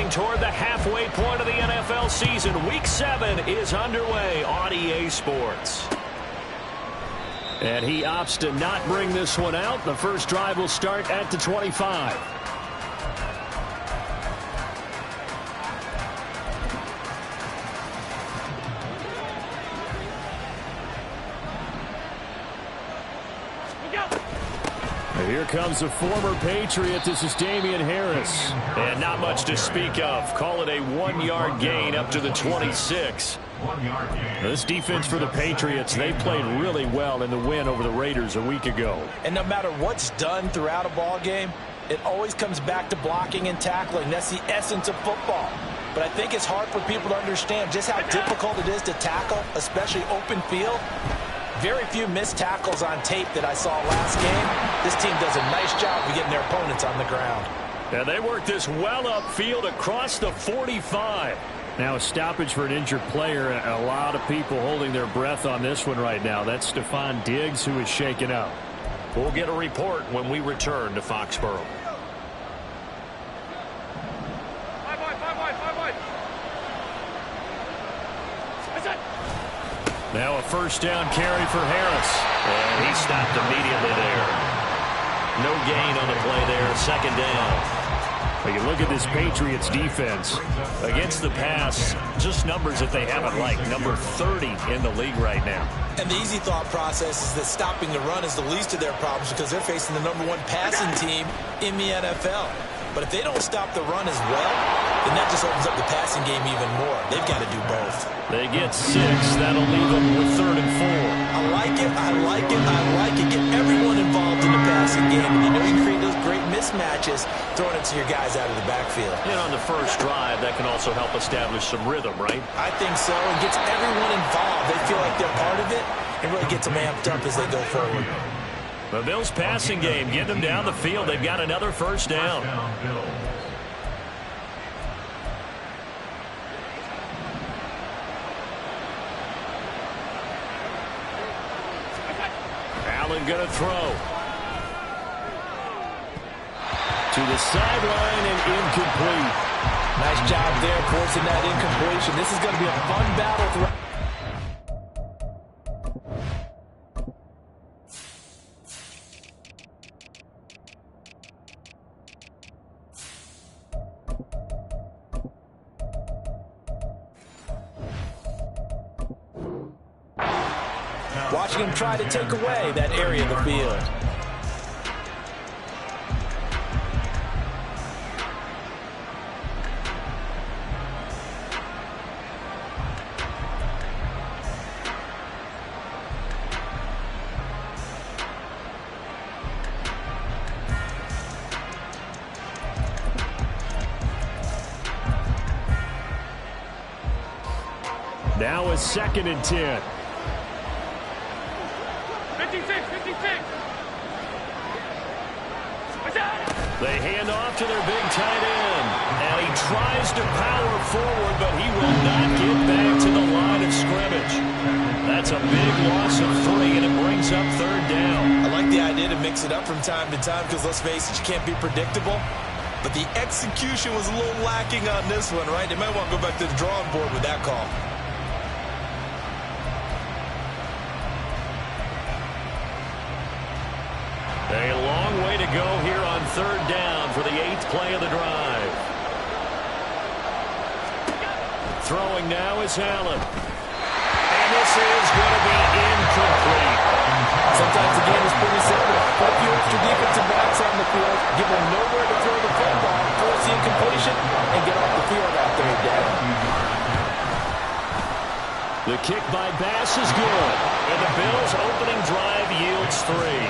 Moving toward the halfway point of the NFL season, Week 7 is underway on EA Sports. And he opts to not bring this one out. The first drive will start at the 25. Here comes a former Patriot. This is Damian Harris. And not much to speak of. Call it a 1-yard gain up to the 26. This defense for the Patriots, they played really well in the win over the Raiders a week ago. And no matter what's done throughout a ball game, it always comes back to blocking and tackling. That's the essence of football. But I think it's hard for people to understand just how difficult it is to tackle, especially open field. Very few missed tackles on tape that I saw last game. This team does a nice job of getting their opponents on the ground. And they work this well upfield across the 45. Now a stoppage for an injured player. A lot of people holding their breath on this one right now. That's Stephon Diggs, who is shaken up. We'll get a report when we return to Foxborough. Now a first down carry for Harris. And he stopped immediately there. No gain on the play there. Second down. Well, you look at this Patriots defense. Against the pass, just numbers that they haven't liked. Number 30 in the league right now. And the easy thought process is that stopping the run is the least of their problems because they're facing the #1 passing team in the NFL. But if they don't stop the run as well, then that just opens up the passing game even more. They've got to do both. They get 6. That'll leave them with 3rd and 4. I like it. I like it. I like it. Get everyone involved in the passing game. And you know you can create those great mismatches throwing it to your guys out of the backfield. And on the first drive, that can also help establish some rhythm, right? I think so. It gets everyone involved. They feel like they're part of it and really gets them amped up as they go forward. The Bills' passing game, getting them down the field. They've got another first down. Allen going to throw. To the sideline and incomplete. Nice job there forcing that incompletion. This is going to be a fun battle throughout. Watching him try to take away that area of the field. Now a 2nd and 10. 56. They hand off to their big tight end. And he tries to power forward, but he will not get back to the line of scrimmage. That's a big loss of 3, and it brings up 3rd down. I like the idea to mix it up from time to time because, let's face it, you can't be predictable. But the execution was a little lacking on this one, right? They might want to go back to the drawing board with that call. A long way to go here on 3rd down for the 8th play of the drive. Throwing now is Allen. And this is going to be incomplete. Sometimes the game is pretty simple. Put a few extra defensive backs on the field, give them nowhere to throw the football, force the incompletion, and get off the field on 3rd down. The kick by Bass is good. And the Bills' opening drive yields 3.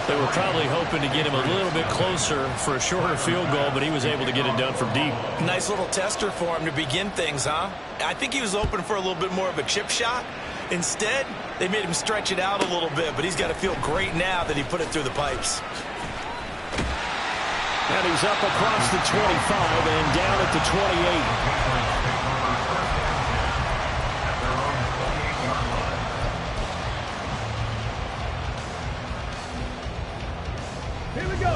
They were probably hoping to get him a little bit closer for a shorter field goal, but he was able to get it done from deep. Nice little tester for him to begin things, huh? I think he was open for a little bit more of a chip shot. Instead, they made him stretch it out a little bit, but he's got to feel great now that he put it through the pipes. And he's up across the 25 and down at the 28. Here we go.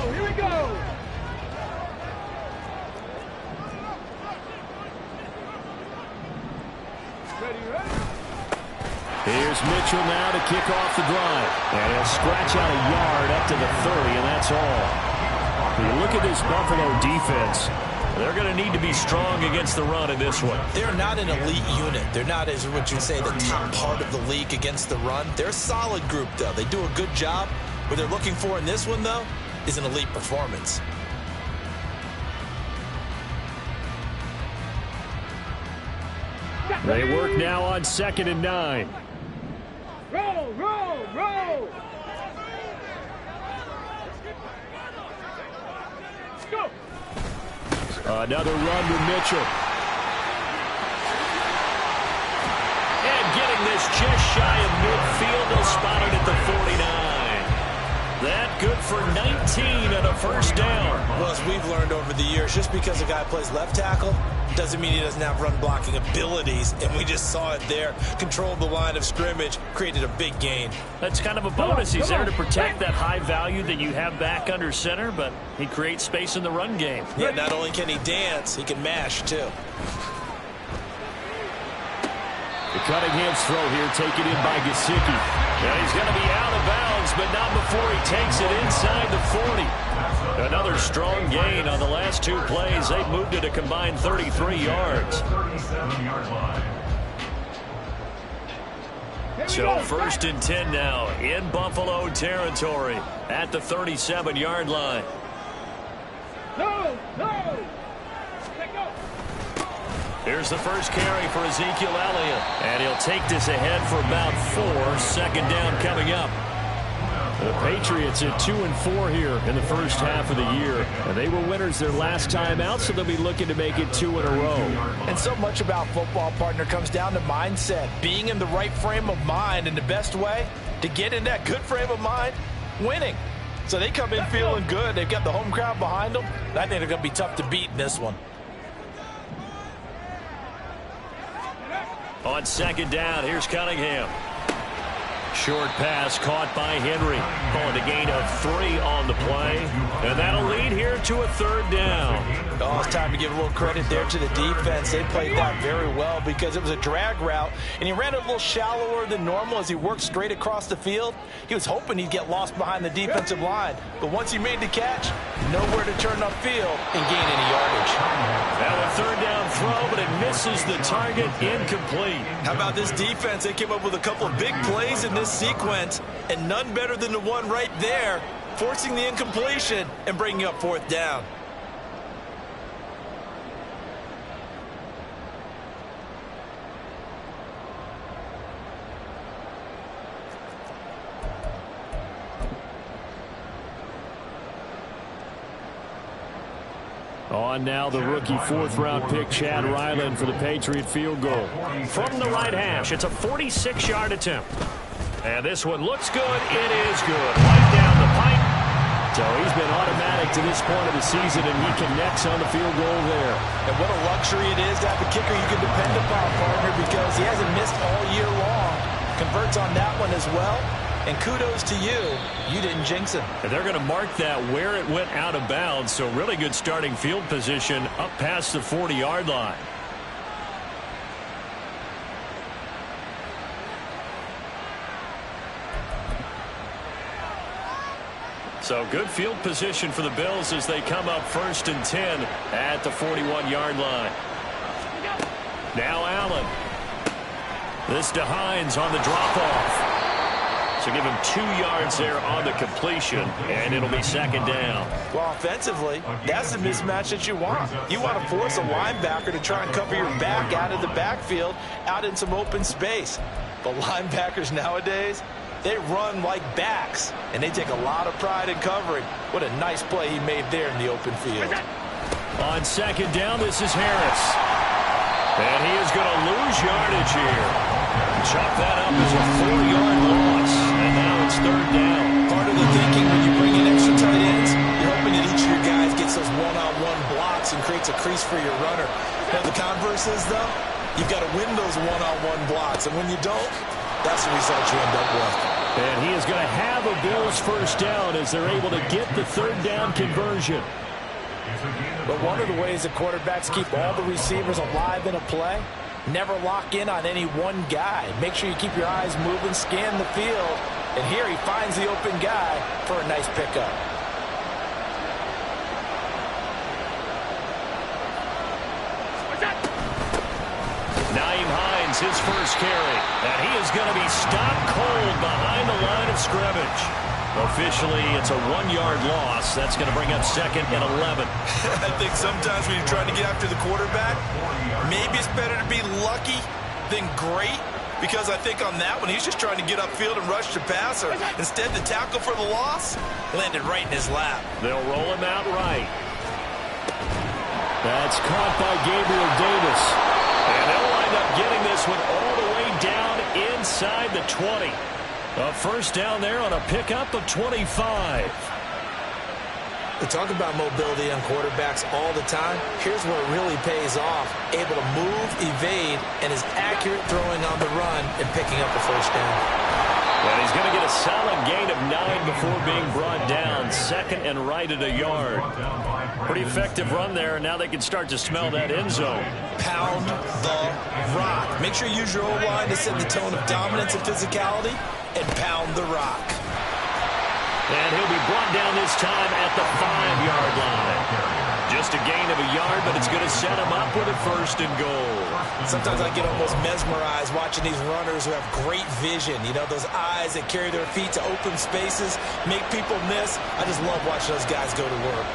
Here's Mitchell now to kick off the drive. And he'll scratch out a yard up to the 30, and that's all. When you look at this Buffalo defense, they're going to need to be strong against the run in this one. They're not an elite unit. They're not, as what you'd say, the top part of the league against the run. They're a solid group, though. They do a good job. What they're looking for in this one, though, is an elite performance. They work now on 2nd and 9. Roll, roll, roll. Let's go. Another run to Mitchell. And getting this just shy of midfield. They'll spot it at the 49. That good for 19 and a first down. Well, as we've learned over the years, just because a guy plays left tackle doesn't mean he doesn't have run blocking abilities, and we just saw it there. Controlled the line of scrimmage, created a big gain. That's kind of a bonus. He's there to protect that high value that you have back under center, but he creates space in the run game. Yeah, not only can he dance, he can mash, too. The Cunningham's throw here taken in by Gesicki. And he's going to be out of bounds, but not before he takes it inside the 40. Another strong gain on the last two plays. They've moved it a combined 33 yards. So 1st and 10 now in Buffalo territory at the 37-yard line. No, no. Let go. Here's the first carry for Ezekiel Elliott. And he'll take this ahead for about 4. 2nd down coming up. The Patriots at 2-4 here in the first half of the year. And they were winners their last time out, so they'll be looking to make it 2 in a row. And so much about football, partner, comes down to mindset. Being in the right frame of mind, and the best way to get in that good frame of mind, winning. So they come in feeling good. They've got the home crowd behind them. I think they're going to be tough to beat in this one. On 2nd down, here's Cunningham. Short pass caught by Henry. Calling a gain of 3 on the play. And that'll lead here to a 3rd down. Oh, it's time to give a little credit there to the defense. They played that very well because it was a drag route, and he ran it a little shallower than normal as he worked straight across the field. He was hoping he'd get lost behind the defensive line, but once he made the catch, nowhere to turn upfield and gain any yardage. Now a 3rd down throw, but it misses the target, incomplete. How about this defense? They came up with a couple of big plays in this sequence, and none better than the one right there, forcing the incompletion and bringing up 4th down. On now the rookie 4th-round pick, Chad Ryland, for the Patriot field goal. From the right hash, it's a 46-yard attempt. And this one looks good. It is good. Right down the pipe. So he's been automatic to this point of the season, and he connects on the field goal there. And what a luxury it is to have a kicker you can depend upon, partner, because he hasn't missed all year long. Converts on that one as well. And kudos to you. You didn't jinx him. And they're going to mark that where it went out of bounds. So really good starting field position up past the 40-yard line. So good field position for the Bills as they come up 1st and 10 at the 41-yard line. Now Allen. This to Hines on the drop-off. So give him 2 yards there on the completion, and it'll be 2nd down. Well, offensively, that's the mismatch that you want. You want to force a linebacker to try and cover your back out of the backfield, out in some open space. But linebackers nowadays, they run like backs, and they take a lot of pride in covering. What a nice play he made there in the open field. On 2nd down, this is Harris. And he is going to lose yardage here. Chop that up as a 4-yard loss. And now it's 3rd down. Part of the thinking when you bring in extra tight ends, you're hoping that each of your guys gets those one-on-one blocks and creates a crease for your runner. Now, the converse is, though, you've got to win those one-on-one blocks. And when you don't, that's the result you end up with. And he is going to have a Bills 1st down as they're able to get the 3rd down conversion. But one of the ways that quarterbacks keep all the receivers alive in a play Never lock in on any one guy. Make sure you keep your eyes moving, scan the field. And here he finds the open guy for a nice pickup. Naeem Hines, his first carry. And he is going to be stopped cold behind the line of scrimmage. Officially, it's a 1-yard loss. That's going to bring up 2nd and 11. I think sometimes when you're trying to get after the quarterback, maybe it's better to be lucky than great. Because I think on that one, he's just trying to get upfield and rush the passer. Instead, the tackle for the loss landed right in his lap. They'll roll him out right. That's caught by Gabriel Davis. And they'll wind up getting this one all the way down inside the 20. A first down there on a pickup of 25. We talk about mobility on quarterbacks all the time. Here's where it really pays off. Able to move, evade, and is accurate throwing on the run and picking up a first down. And he's going to get a solid gain of 9 before being brought down. 2nd and right at a yard. Pretty effective run there, and now they can start to smell that end zone. Pound the rock. Make sure you use your O-line to set the tone of dominance and physicality, and pound the rock. And he'll be brought down this time at the 5-yard line. Just a gain of a yard, but it's going to set him up with a 1st and goal. Sometimes I get almost mesmerized watching these runners who have great vision. You know, those eyes that carry their feet to open spaces, make people miss. I just love watching those guys go to work.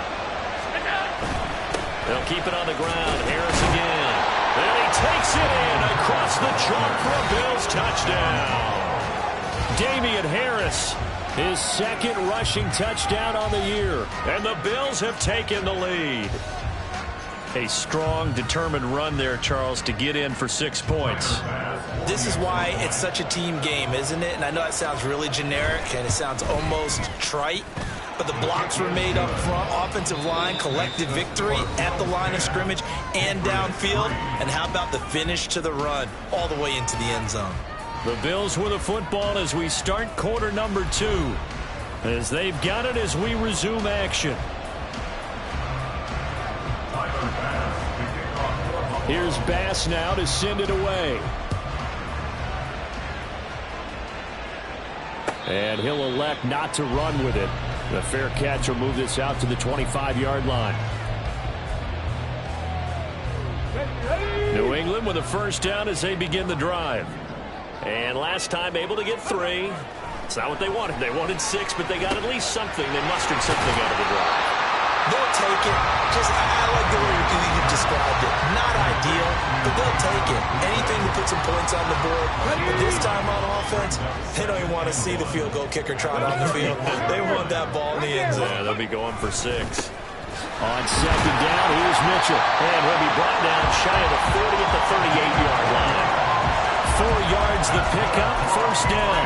They'll keep it on the ground. Harris again. And he takes it in across the chalk for a Bills touchdown. Damian Harris, his 2nd rushing touchdown on the year. And the Bills have taken the lead. A strong, determined run there, Charles, to get in for 6 points. This is why it's such a team game, isn't it? And I know that sounds really generic and it sounds almost trite. But the blocks were made up front, offensive line, collective victory at the line of scrimmage and downfield. And how about the finish to the run all the way into the end zone? The Bills with the football as we start quarter number 2. As they've got it as we resume action. Here's Bass now to send it away. And he'll elect not to run with it. The fair catch will move this out to the 25-yard line. New England with a first down as they begin the drive. And last time able to get 3. It's not what they wanted. They wanted 6, but they got at least something. They mustered something out of the drive. They'll take it. I like the way you described it. Not ideal, but they'll take it. Anything to put some points on the board. But this time on offense, they don't even want to see the field goal kicker trot on the field. They want that ball in the end zone. Yeah, they'll be going for 6. On 2nd down, here's Mitchell. And he'll be brought down shy of the 40 at the 38-yard line. 4 yards the pickup, first down.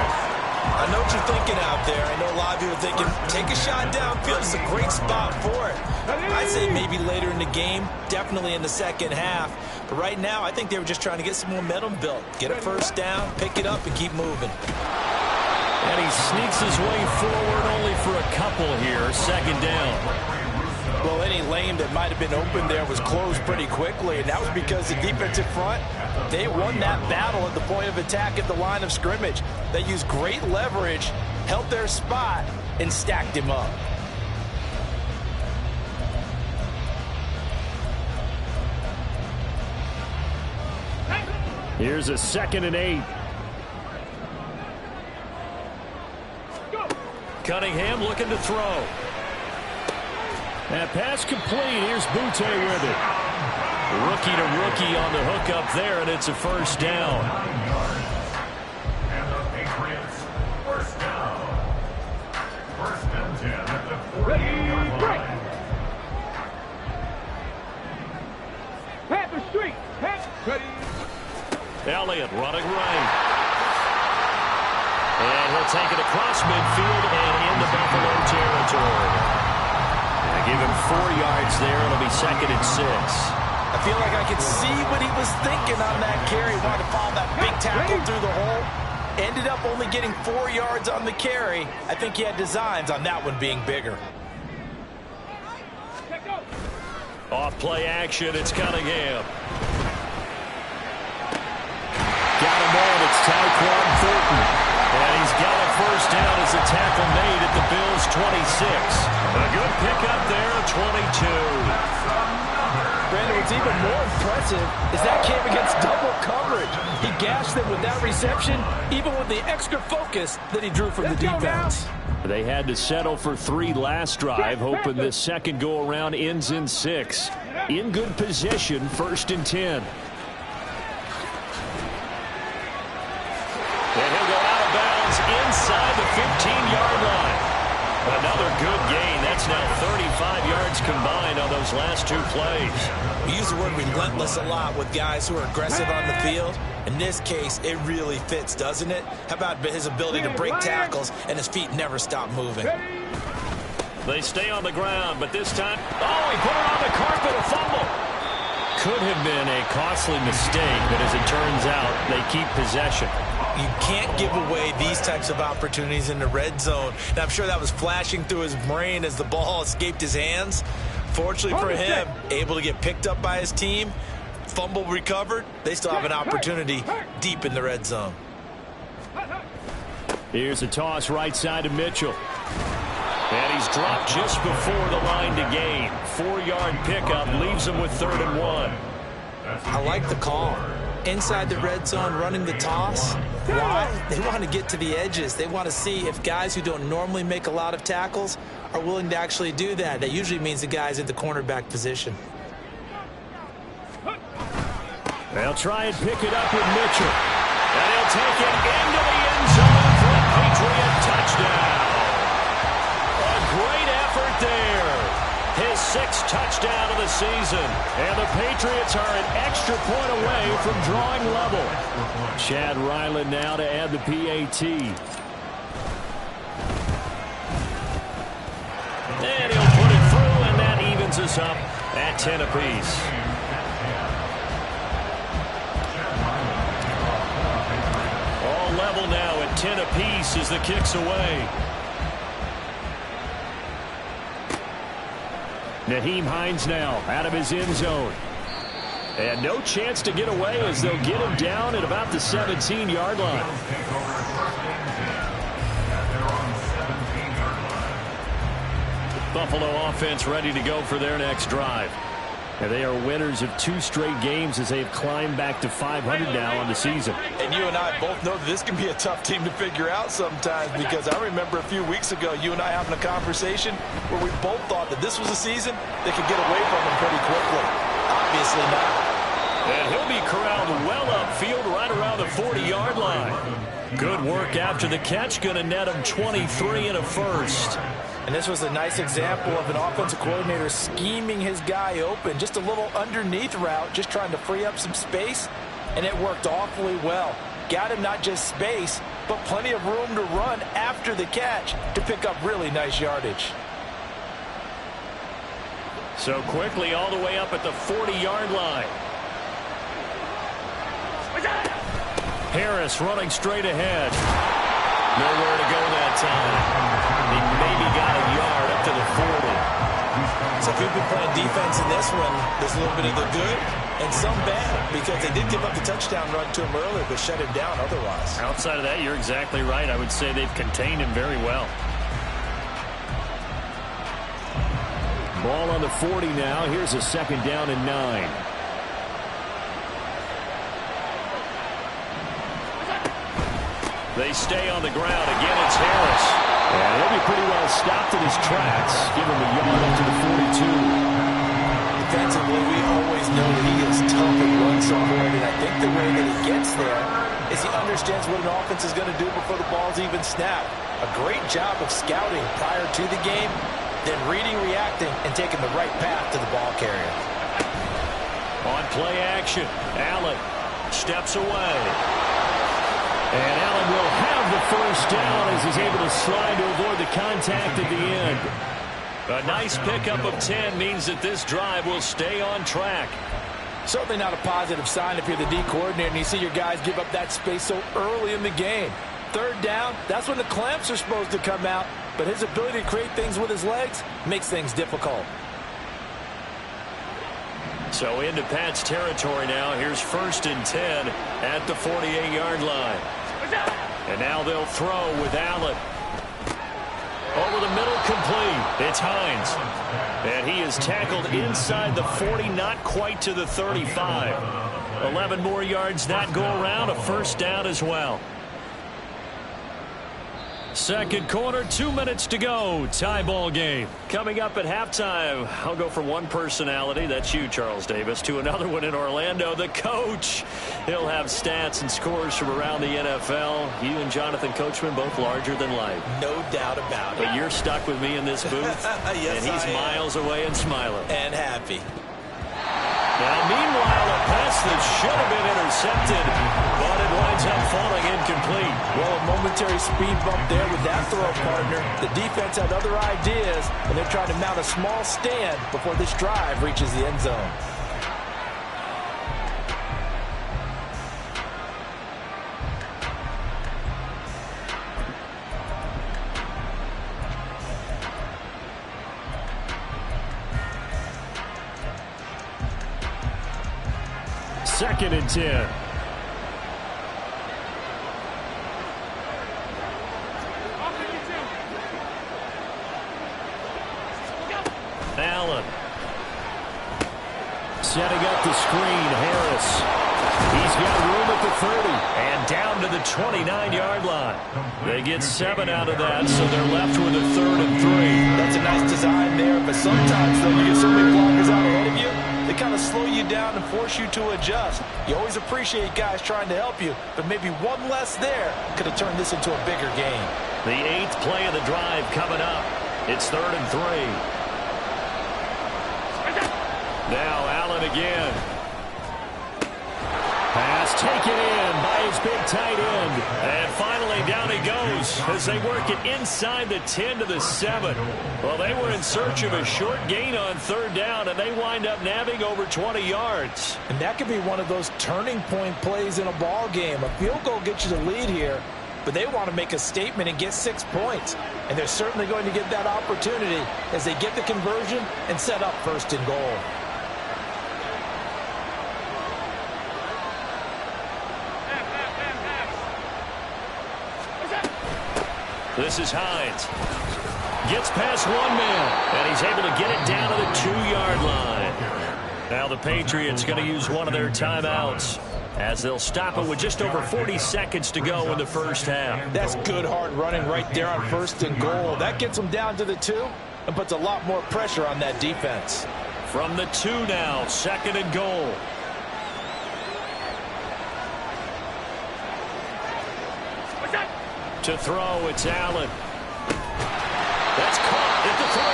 I know what you're thinking out there. I know a lot of you are thinking, take a shot downfield. It's a great spot for it. I'd say maybe later in the game, definitely in the second half. But right now, I think they were just trying to get some momentum built. Get a first down, pick it up, and keep moving. And he sneaks his way forward only for a couple here. 2nd down. Well, any lane that might have been open there was closed pretty quickly, and that was because the defensive front, they won that battle at the point of attack at the line of scrimmage. They used great leverage, held their spot, and stacked him up. Here's a 2nd and 8. Cunningham looking to throw. That pass complete. Here's Butte with it. Rookie to rookie on the hook up there, and it's a first down. And the Patriots, first down. 1st and 10 at the 40-yard line. Panther Street. Ready. Elliott running right. And he'll take it across midfield and into Buffalo territory. Give him 4 yards there. It'll be 2nd and 6. I feel like I could see what he was thinking on that carry. Wanted to follow that big tackle through the hole. Ended up only getting 4 yards on the carry. I think he had designs on that one being bigger. Off play action. It's Cunningham. ball, and it's Tyquan Thornton. And he's got a first down as a tackle made at the Bills' 26. A good pickup there, 22. Brandon, what's even more impressive is that came against double coverage. He gashed them with that reception, even with the extra focus that he drew from the defense. They had to settle for 3 last drive, hoping this second go-around ends in 6. In good position, 1st and 10. And he'll go out of bounds inside the 15-yard line. Another good gain. That's now 35 yards combined on those last 2 plays. We use the word relentless a lot with guys who are aggressive on the field. In this case, it really fits, doesn't it? How about his ability to break tackles and his feet never stop moving? They stay on the ground, but this time, he put it on the carpet, a fumble. Could have been a costly mistake, but as it turns out, they keep possession. You can't give away these types of opportunities in the red zone. Now, I'm sure that was flashing through his brain as the ball escaped his hands. Fortunately for him, able to get picked up by his team, fumble recovered. They still have an opportunity deep in the red zone. Here's a toss right side to Mitchell. And he's dropped just before the line to gain. 4-yard pickup leaves him with 3rd and 1. I like the call. Inside the red zone, running the toss. Why? They want to get to the edges. They want to see if guys who don't normally make a lot of tackles are willing to actually do that. That usually means the guys at the cornerback position. They'll try and pick it up with Mitchell. And he'll take it into the end zone for a Patriot touchdown. A great effort there. His 6th touchdown of the season. And the Patriots are an extra point away from drawing level. Chad Ryland now to add the PAT. And he'll put it through, and that evens us up at 10 apiece. All level now at 10 apiece as the kick's away. Nyheim Hines now out of his end zone. And no chance to get away as they'll get him down at about the 17-yard line. Buffalo offense ready to go for their next drive. And they are winners of 2 straight games as they've climbed back to 500 now on the season. And you and I both know that this can be a tough team to figure out sometimes, because I remember a few weeks ago you and I having a conversation where we both thought that this was a season that could get away from them pretty quickly. Obviously not. And he'll be corralled well upfield right around the 40-yard line. Good work after the catch, going to net him 23 and a first. And this was a nice example of an offensive coordinator scheming his guy open. Just a little underneath route, just trying to free up some space, and it worked awfully well. Got him not just space, but plenty of room to run after the catch to pick up really nice yardage. So quickly all the way up at the 40-yard line. Harris running straight ahead. Nowhere to go that time. He maybe got a yard up to the 40. So if we've been playing defense in this one, there's a little bit of the good and some bad, because they did give up the touchdown run to him earlier, but shut him down otherwise. Outside of that, you're exactly right. I would say they've contained him very well. Ball on the 40 now. Here's a 2nd down and 9. They stay on the ground. Again, it's Harris. And he'll be pretty well stopped in his tracks. Give him a yard up to the 42. Defensively, we always know that he is tough and runs so hard, and I think the way that he gets there is he understands what an offense is going to do before the ball's even snapped. A great job of scouting prior to the game, then reading, reacting, and taking the right path to the ball carrier. On play action, Allen steps away. And Allen will have the first down as he's able to slide to avoid the contact at the end. A nice pickup of 10 means that this drive will stay on track. Certainly not a positive sign if you're the D coordinator and you see your guys give up that space so early in the game. 3rd down, that's when the clamps are supposed to come out, but his ability to create things with his legs makes things difficult. So into Pat's territory now. Here's 1st and 10 at the 48-yard line. And now they'll throw with Allen. Over the middle, complete. It's Hines. And he is tackled inside the 40, not quite to the 35. 11 more yards that go around, a 1st down as well. Second quarter, 2 minutes to go. Tie ball game. Coming up at halftime, I'll go from one personality, that's you, Charles Davis, to another one in Orlando, the coach. He'll have stats and scores from around the NFL. You and Jonathan Coachman both larger than life. No doubt about it. But you're stuck with me in this booth. Yes, and he's miles away and smiling. And happy. Now, meanwhile, a pass that should have been intercepted, but it winds up falling incomplete. Well, a momentary speed bump there with that throw, partner. The defense had other ideas, and they're trying to mount a small stand before this drive reaches the end zone. Second and 10. Allen. Setting up the screen, Harris. He's got room at the 30 and down to the 29-yard line. They get 7 out of that, so they're left with a 3rd and 3. That's a nice design there, but sometimes, though, you get so many blockers out ahead of you, they kind of slow you down and force you to adjust. You always appreciate guys trying to help you, but maybe one less there could have turned this into a bigger game. The 8th play of the drive coming up. It's 3rd and 3. Now Allen again. Pass taken in by his big tight end. And finally down he goes as they work it inside the 10 to the 7. Well, they were in search of a short gain on 3rd down, and they wind up nabbing over 20 yards. And that could be one of those turning point plays in a ball game. A field goal gets you the lead here, but they want to make a statement and get 6 points. And they're certainly going to get that opportunity as they get the conversion and set up 1st and goal. This is Hines. Gets past one man, and he's able to get it down to the 2-yard line. Now the Patriots going to use one of their timeouts as they'll stop it with just over 40 seconds to go in the 1st half. That's good hard running right there on 1st and goal. That gets them down to the 2 and puts a lot more pressure on that defense. From the 2 now, 2nd and goal. To throw, it's Allen. That's caught at the 3.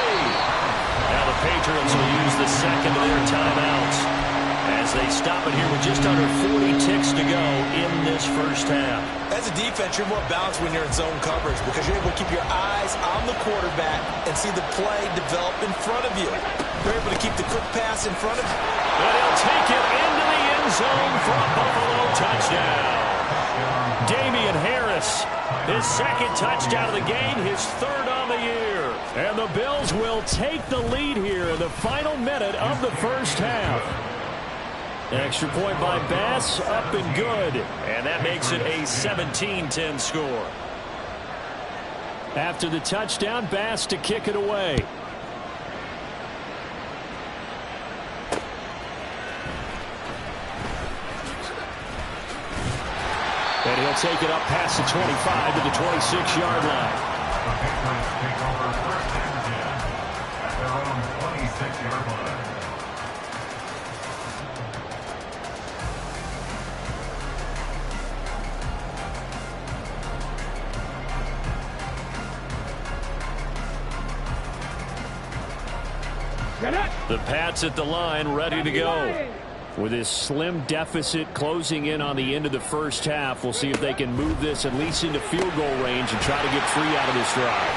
Now the Patriots will use the 2nd of their timeouts as they stop it here with just under 40 ticks to go in this 1st half. As a defense, you're more balanced when you're in zone coverage because you're able to keep your eyes on the quarterback and see the play develop in front of you. You're able to keep the quick pass in front of you. And he'll take it into the end zone for a Buffalo touchdown. Damian Harris, his 2nd touchdown of the game, his 3rd on the year. And the Bills will take the lead here in the final minute of the 1st half. Extra point by Bass, up and good. And that makes it a 17-10 score. After the touchdown, Bass to kick it away. And he'll take it up past the 25 to the 26-yard line. The Patriots take over 1st and 10 at their own 26-yard line. The Pats at the line, ready to go. With this slim deficit closing in on the end of the 1st half, we'll see if they can move this at least into field goal range and try to get 3 out of this drive.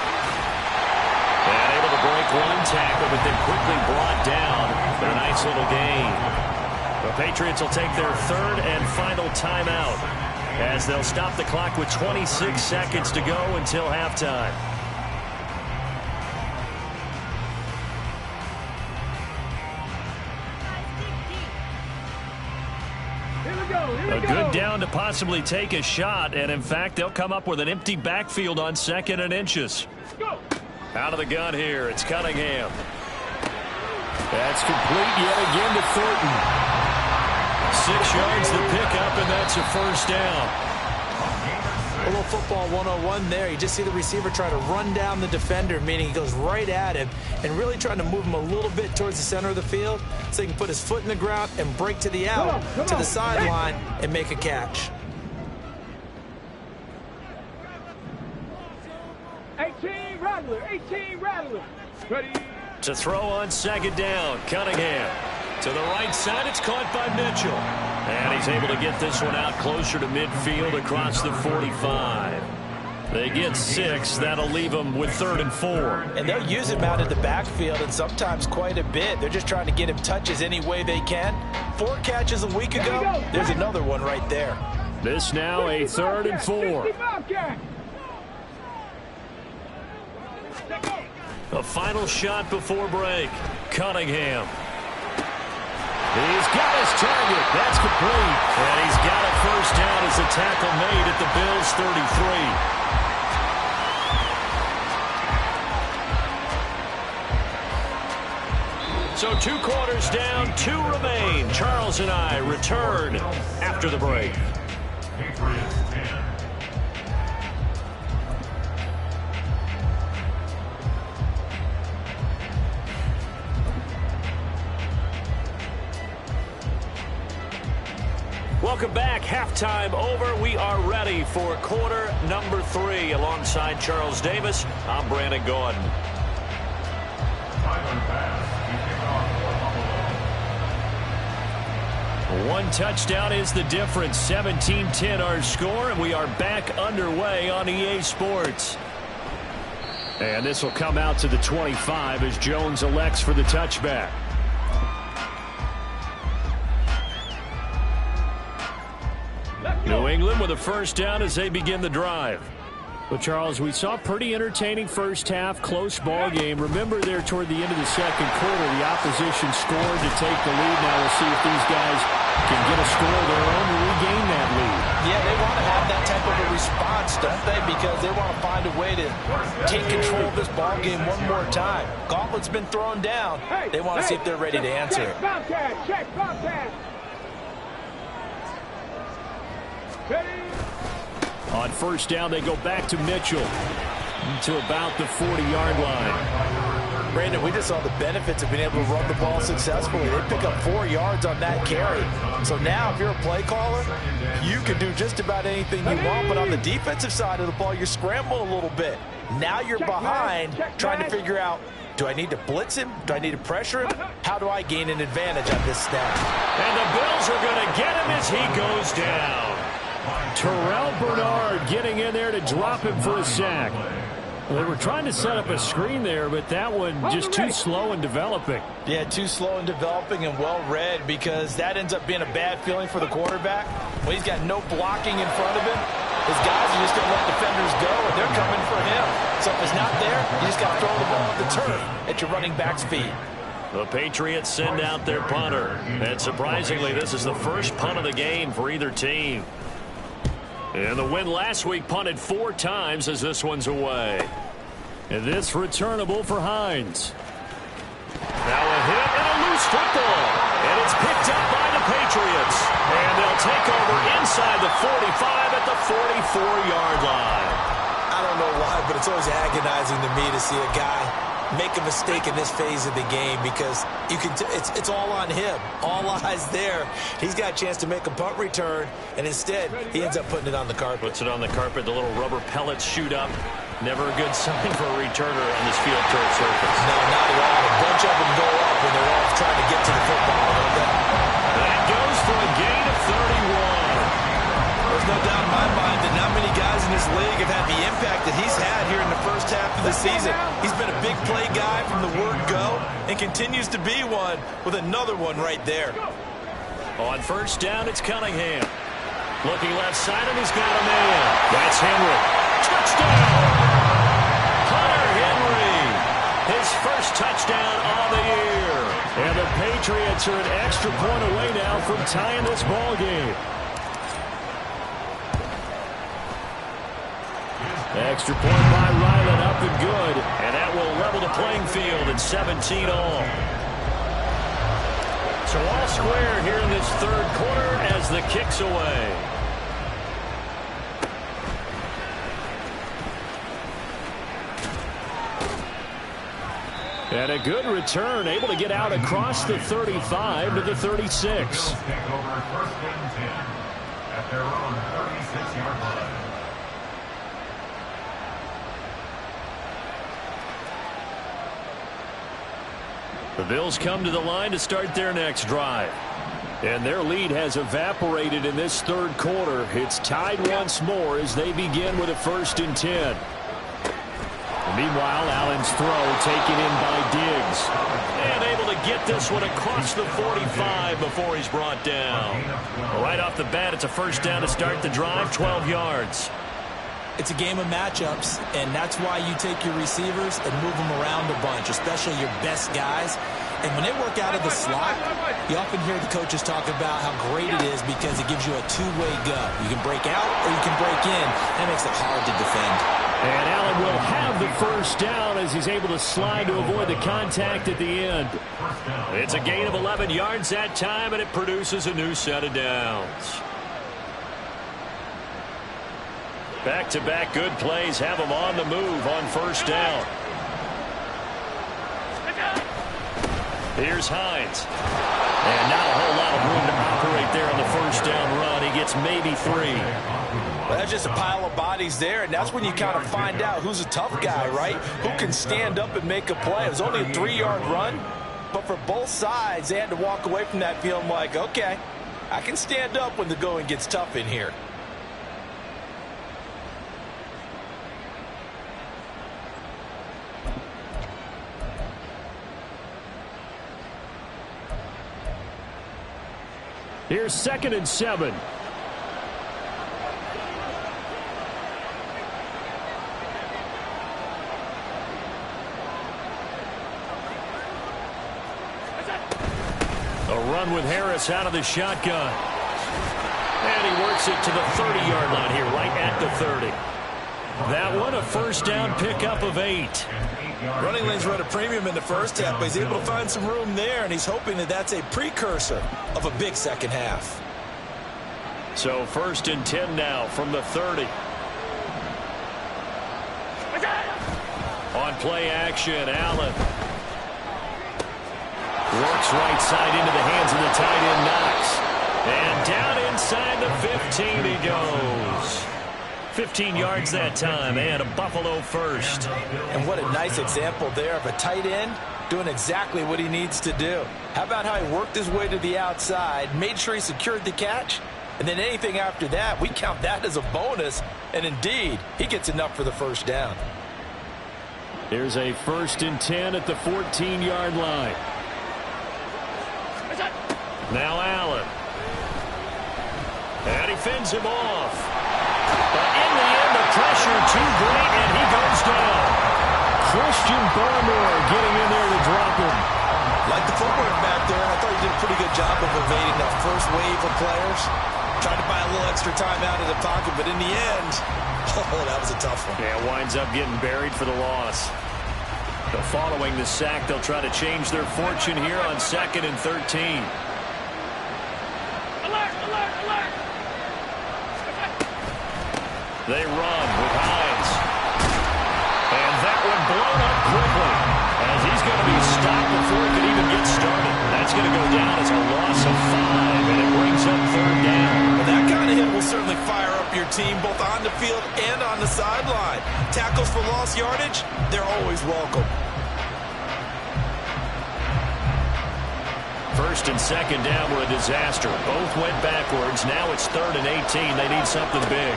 And able to break one tackle, but then quickly brought down for a nice little gain. The Patriots will take their 3rd and final timeout as they'll stop the clock with 26 seconds to go until halftime. A good down to possibly take a shot, and in fact, they'll come up with an empty backfield on 2nd and inches. Out of the gun here, it's Cunningham. That's complete yet again to Thornton. 6 yards to pick up, and that's a first down. A little football 101 there. You just see the receiver try to run down the defender, meaning he goes right at him and really trying to move him a little bit towards the center of the field so he can put his foot in the ground and break to the out, to the sideline, and make a catch. 18 Rattler, 18 Rattler. Ready. To throw on 2nd down, Cunningham. To the right side, it's caught by Mitchell. And he's able to get this one out closer to midfield across the 45. They get 6. That'll leave them with 3rd and 4. And they'll use him out in the backfield, and sometimes quite a bit. They're just trying to get him touches any way they can. 4 catches a week ago. There's another one right there. This now a 3rd and 4. A final shot before break. Cunningham. He's got his target. That's complete. And he's got a first down as the tackle made at the Bills' 33. So 2 quarters down, 2 remain. Charles and I return after the break. Patriots 10. Welcome back. Halftime over. We are ready for quarter number 3. Alongside Charles Davis, I'm Brandon Gordon. One touchdown is the difference. 17-10 our score, and we are back underway on EA Sports. And this will come out to the 25 as Jones elects for the touchback. New England with a first down as they begin the drive. Well, Charles, we saw a pretty entertaining first half, close ball game. Remember there toward the end of the 2nd quarter, the opposition scored to take the lead. Now we'll see if these guys can get a score of their own to regain that lead. Yeah, they want to have that type of a response, don't they? Because they want to find a way to take control of this ball game one more time. Gauntlet's been thrown down. They want to see if they're ready to answer it. Check, On first down, they go back to Mitchell to about the 40-yard line. Brandon, we just saw the benefits of being able to run the ball successfully. They pick up 4 yards on that carry. So now if you're a play caller, you can do just about anything you want. But on the defensive side of the ball, you scramble a little bit. Now you're behind trying to figure out, do I need to blitz him? Do I need to pressure him? How do I gain an advantage on this snap? And the Bills are going to get him as he goes down. Terrell Bernard getting in there to drop him for a sack. Well, they were trying to set up a screen there, but that one just too slow in developing. Yeah, too slow in developing and well read, because that ends up being a bad feeling for the quarterback. Well, he's got no blocking in front of him. His guys are just going to let defenders go, and they're coming for him. So if it's not there, you just got to throw the ball at the turf at your running back's feet. The Patriots send out their punter. And surprisingly, this is the first punt of the game for either team. And the win last week punted 4 times as this one's away. And this returnable for Hines. Now a hit and a loose football. And it's picked up by the Patriots. And they'll take over inside the 45 at the 44-yard line. I don't know why, but it's always agonizing to me to see a guy make a mistake in this phase of the game, because you can it's all on him. All eyes there. He's got a chance to make a punt return, and instead he ends up putting it on the carpet. Puts it on the carpet. The little rubber pellets shoot up. Never a good sign for a returner on this field turf surface. No, not at all. A bunch of them go up when they're all trying to get to the football. That goes for a gain of 31. There's no doubt in my mind that not many guys in this league have had the impact that he's had here in the first half of the season. He's been a big play guy from the word go and continues to be one with another one right there. On first down, it's Cunningham. Looking left side, and he's got a man. That's Henry. Touchdown! Hunter Henry. His first touchdown on the year. And the Patriots are an extra point away now from tying this ball game. Extra point by Ryland, up and good. And that will level the playing field at 17 all. So all square here in this third quarter as the kick's away. And a good return, able to get out across the 35 to the 36. Take over first and 10 at their own 36-yard line. The Bills come to the line to start their next drive. And their lead has evaporated in this third quarter. It's tied once more as they begin with a 1st and 10. Meanwhile, Allen's throw taken in by Diggs. And able to get this one across the 45 before he's brought down. Right off the bat, it's a 1st down to start the drive, 12 yards. It's a game of matchups, and that's why you take your receivers and move them around a bunch, especially your best guys. And when they work out of the slot, you often hear the coaches talk about how great it is because it gives you a two-way go. You can break out or you can break in. That makes it hard to defend. And Allen will have the 1st down as he's able to slide to avoid the contact at the end. It's a gain of 11 yards that time, and it produces a new set of downs. Back-to-back good plays have them on the move on 1st down. Here's Hines. And not a whole lot of room to operate there on the 1st down run. He gets maybe 3. Well, that's just a pile of bodies there, and that's when you kind of find out who's a tough guy, right? Who can stand up and make a play. It was only a 3-yard run, but for both sides, they had to walk away from that feeling like, okay, I can stand up when the going gets tough in here. Here's 2nd and 7. A run with Harris out of the shotgun. And he works it to the 30-yard line here, right at the 30. That one, a 1st down pickup of 8. Running lanes run a premium in the first half, but he's able to find some room there, and he's hoping that that's a precursor of a big second half. So 1st and 10 now from the 30. On play action, Allen. Works right side into the hands of the tight end, Knox. And down inside the 15 he goes. 15 yards that time, and a Buffalo 1st. And what a nice example there of a tight end doing exactly what he needs to do. How about how he worked his way to the outside, made sure he secured the catch, and then anything after that, we count that as a bonus, and indeed, he gets enough for the 1st down. Here's a 1st and 10 at the 14-yard line. Now Allen. And he fends him off. But in the end, the pressure too great, and he goes down. Christian Barmore getting in there to drop him. Like the footwork back there, I thought he did a pretty good job of evading that first wave of players. Tried to buy a little extra time out of the pocket, but in the end, oh, that was a tough one. Yeah, winds up getting buried for the loss. But following the sack, they'll try to change their fortune here on 2nd and 13. They run with Hines. And that one blown up quickly as he's going to be stopped before it could even get started. That's going to go down as a loss of 5, and it brings up 3rd down. Well, that kind of hit will certainly fire up your team both on the field and on the sideline. Tackles for lost yardage, they're always welcome. 1st and 2nd down were a disaster. Both went backwards. Now it's 3rd and 18. They need something big.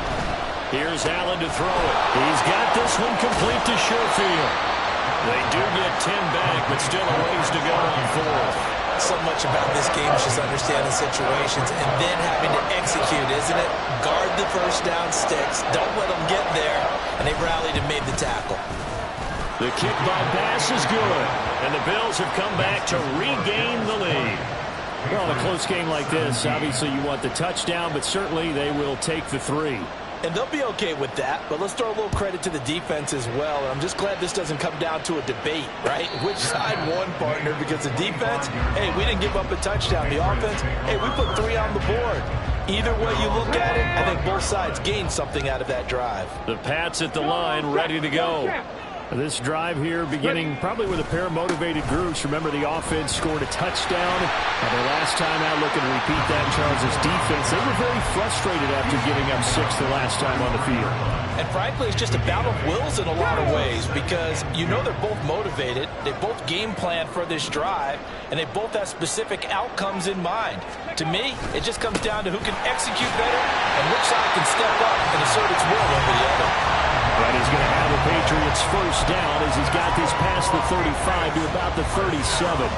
Here's Allen to throw it. He's got this one complete to Sherfield. They do get 10 back, but still a ways to go on 4th. So much about this game is just understanding situations and then having to execute, isn't it? Guard the 1st down sticks. Don't let them get there. And they rallied and made the tackle. The kick by Bass is good. And the Bills have come back to regain the lead. Well, in a close game like this, obviously you want the touchdown, but certainly they will take the 3. And they'll be okay with that, but let's throw a little credit to the defense as well. And I'm just glad this doesn't come down to a debate, right? Which side won, partner? Because the defense, hey, we didn't give up a touchdown. The offense, hey, we put 3 on the board. Either way you look at it, I think both sides gained something out of that drive. The Pats at the line, ready to go. This drive here beginning probably with a pair of motivated groups. Remember, the offense scored a touchdown. And their last time out, looking to repeat that in Charles' defense. They were very frustrated after giving up 6 the last time on the field. And frankly, it's just a battle of wills in a lot of ways because you know they're both motivated. They both game plan for this drive, and they both have specific outcomes in mind. To me, it just comes down to who can execute better and which side can step up and assert its will over the other. And he's going to have the Patriots first down as he's got this past the 35 to about the 37.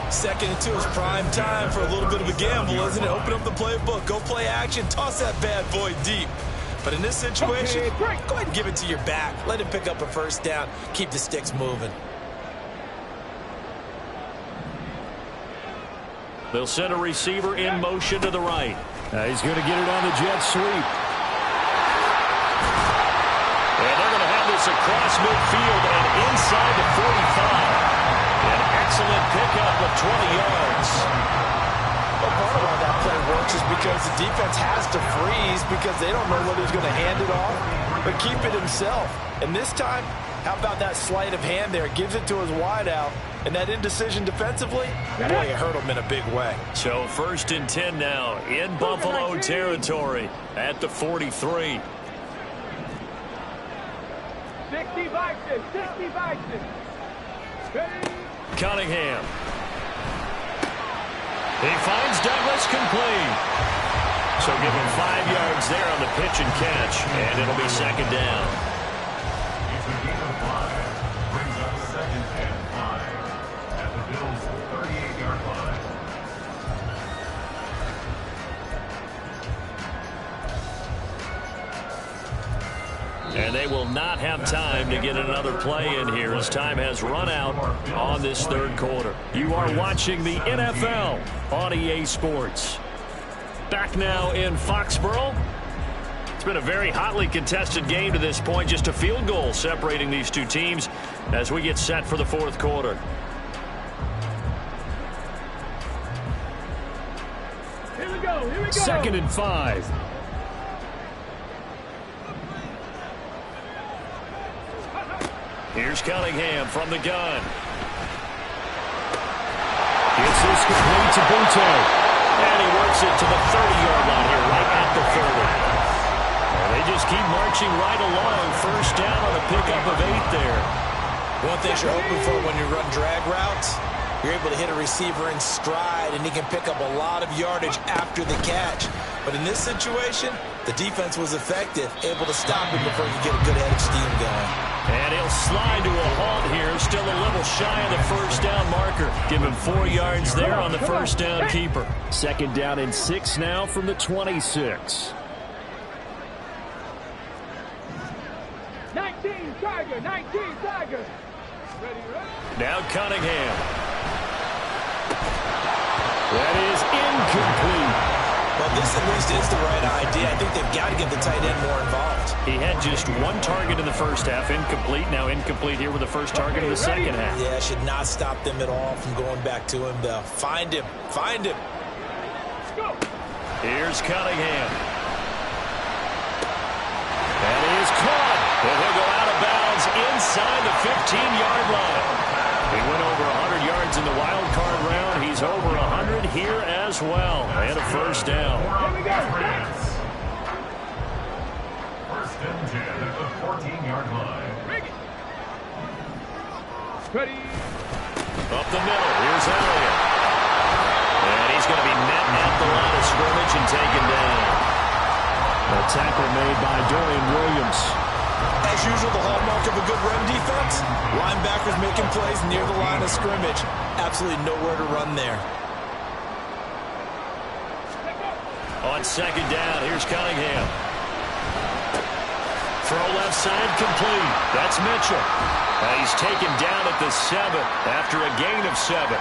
2nd and 2 is prime time for a little bit of a gamble, isn't it? Open up the playbook, go play action, toss that bad boy deep. But in this situation, go ahead and give it to your back. Let him pick up a first down. Keep the sticks moving. They'll send a receiver in motion to the right. He's going to get it on the jet sweep. And they're going to have this across midfield and inside the 45. An excellent pickup of 20 yards. Well, part of why that play works is because the defense has to freeze because they don't know whether he's going to hand it off or keep it himself. And this time, how about that sleight of hand there? Gives it to his wideout. And that indecision defensively, boy, it hurt him in a big way. So 1st and 10 now in Buffalo territory at the 43. 60 boxes, 60 boxes. Ready? Cunningham. He finds Douglas complete. So give him 5 yards there on the pitch and catch, and it'll be 2nd down. It's a game of 5. Brings up 2nd and 5 at the Bills' 38-yard line. And they will not have time to get another play in here as time has run out on this 3rd quarter. You are watching the NFL on EA Sports. Back now in Foxborough. It's been a very hotly contested game to this point. Just a field goal separating these two teams as we get set for the 4th quarter. Here we go, here we go. 2nd and 5. Here's Cunningham from the gun. Gets this complete to Buto. And he works it to the 30-yard line here, right at the 30. And they just keep marching right along. First down on a pickup of 8 there. One thing you're hoping for when you run drag routes, you're able to hit a receiver in stride, and he can pick up a lot of yardage after the catch. But in this situation, the defense was effective, able to stop him before he could get a good head of steam going. And he'll slide to a halt here, still a little shy of the first down marker. Give him 4 yards there on the first down keeper. 2nd down and 6 now from the 26. 19 Tiger, 19 Tiger. Ready, ready. Now Cunningham. That is incomplete. Well, this at least is the right idea. I think they've got to get the tight end more involved. He had just 1 target in the first half, incomplete. Now incomplete here with the first target of the second half. Yeah, should not stop them at all from going back to him, though. Find him. Find him. Let's go. Here's Cunningham. And he is caught. And he'll go out of bounds inside the 15-yard line. He went over 100 yards in the wild card round. He's over 100 here as well. And a first down. Here we go. 1st and 10 at the 14-yard line. Bring it. Ready. Up the middle. Here's Elliott. And he's going to be met at the line of scrimmage and taken down. A tackle made by Dorian Williams. As usual, the hallmark of a good run defense, linebackers making plays near the line of scrimmage. Absolutely nowhere to run there. On 2nd down, here's Cunningham. Throw left side complete. That's Mitchell. He's taken down at the 7 after a gain of 7.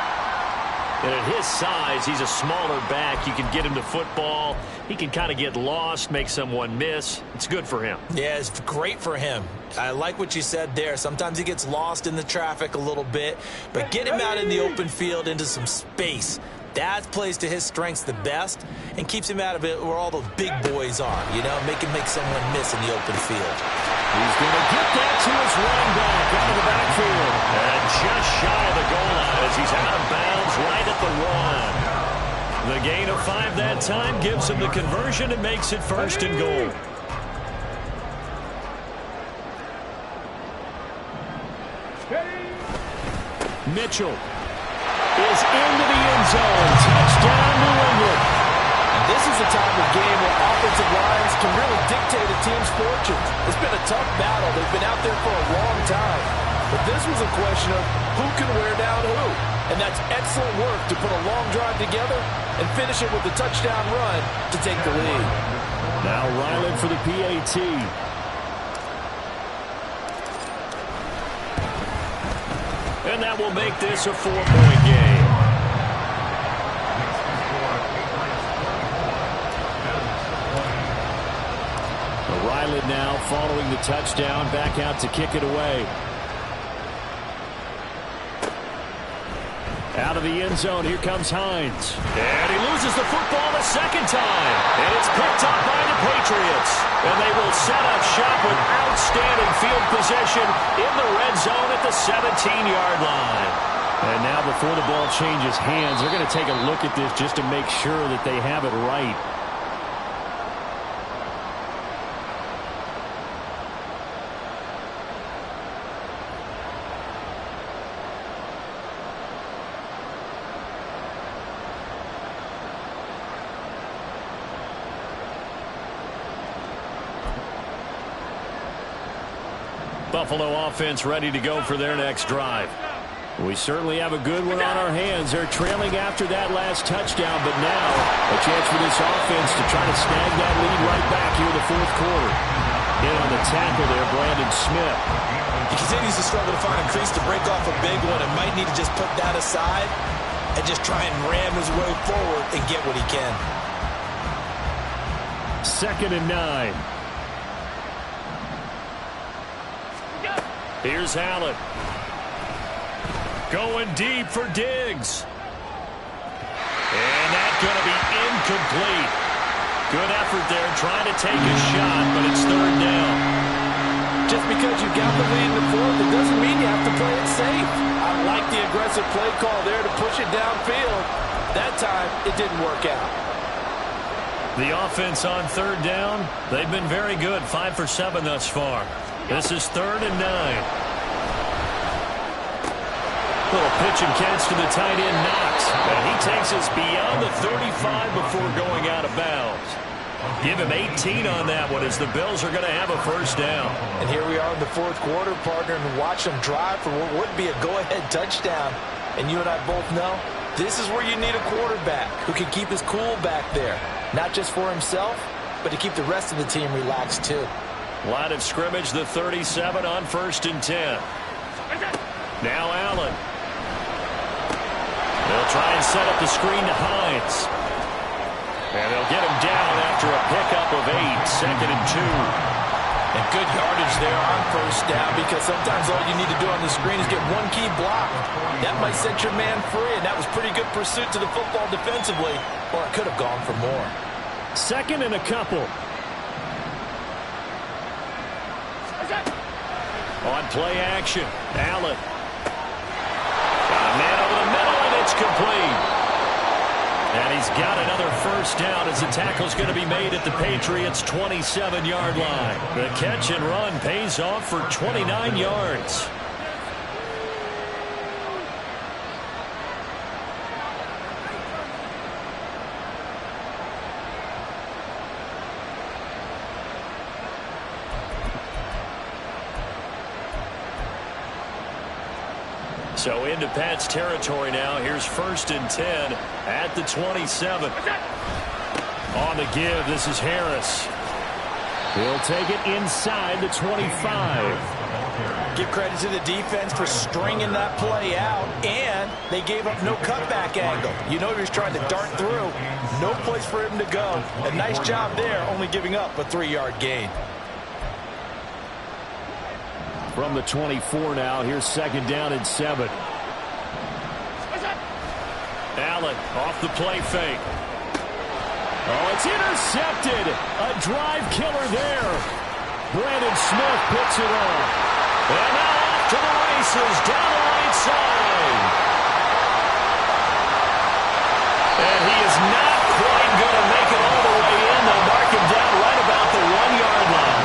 And at his size, he's a smaller back. You can get him to football. He can kind of get lost, make someone miss. It's good for him. Yeah, it's great for him. I like what you said there. Sometimes he gets lost in the traffic a little bit, but get him out in the open field into some space. That plays to his strengths the best and keeps him out of it where all those big boys are, you know, make someone miss in the open field. He's going to get that to his running back out of the backfield. And just shy of the goal line as he's out of bounds right at the 1. The gain of 5 that time gives him the conversion and makes it 1st and goal. Mitchell is into the end zone. Touchdown, New England. And this is a type of game where offensive lines can really dictate a team's fortunes. It's been a tough battle. They've been out there for a long time. But this was a question of who can wear down who. And that's excellent work to put a long drive together and finish it with a touchdown run to take the lead. Now Ryland for the PAT. And that will make this a 4-point game. Ryland now following the touchdown, back out to kick it away. Out of the end zone, here comes Hines. And he loses the football a second time. And it's picked up by the Patriots. And they will set up shop with outstanding field position in the red zone at the 17-yard line. And now before the ball changes hands, they're going to take a look at this just to make sure that they have it right. Buffalo offense ready to go for their next drive. We certainly have a good one on our hands. They're trailing after that last touchdown, but now a chance for this offense to try to snag that lead right back here in the 4th quarter. In on the tackle there, Brandon Smith. He continues to struggle to find a crease to break off a big one and might need to just put that aside and just try and ram his way forward and get what he can. 2nd and 9. Here's Allen. Going deep for Diggs. And that's going to be incomplete. Good effort there trying to take a shot, but it's 3rd down. Just because you got the lead in the 4th, it doesn't mean you have to play it safe. I like the aggressive play call there to push it downfield. That time, it didn't work out. The offense on 3rd down, they've been very good, 5 for 7 thus far. This is 3rd and 9. Little pitch and catch to the tight end, Knox. And he takes us beyond the 35 before going out of bounds. Give him 18 on that one as the Bills are going to have a 1st down. And here we are in the 4th quarter, partner, and watch them drive for what would be a go-ahead touchdown. And you and I both know this is where you need a quarterback who can keep his cool back there. Not just for himself, but to keep the rest of the team relaxed too. Line of scrimmage, the 37 on 1st and 10. Now Allen. They'll try and set up the screen to Hines. And they'll get him down after a pickup of 8, 2nd and 2. And good yardage there on 1st down because sometimes all you need to do on the screen is get one key block. That might set your man free, and that was pretty good pursuit to the football defensively, or it could have gone for more. 2nd and a couple. On play action, Allen. Got a man over the middle, and it's complete. And he's got another 1st down as the tackle's going to be made at the Patriots' 27-yard line. The catch and run pays off for 29 yards. So into Pat's territory now. Here's 1st and 10 at the 27. On the give, this is Harris. He'll take it inside the 25. Give credit to the defense for stringing that play out, and they gave up no cutback angle. You know he was trying to dart through. No place for him to go. A nice job there, only giving up a 3-yard gain. From the 24 now, here's 2nd down and 7. Allen off the play fake. Oh, it's intercepted. A drive killer there. Brandon Smith puts it on. And now off to the races down the right side. And he is not quite going to make it all the way in. They'll mark him down right about the 1-yard line.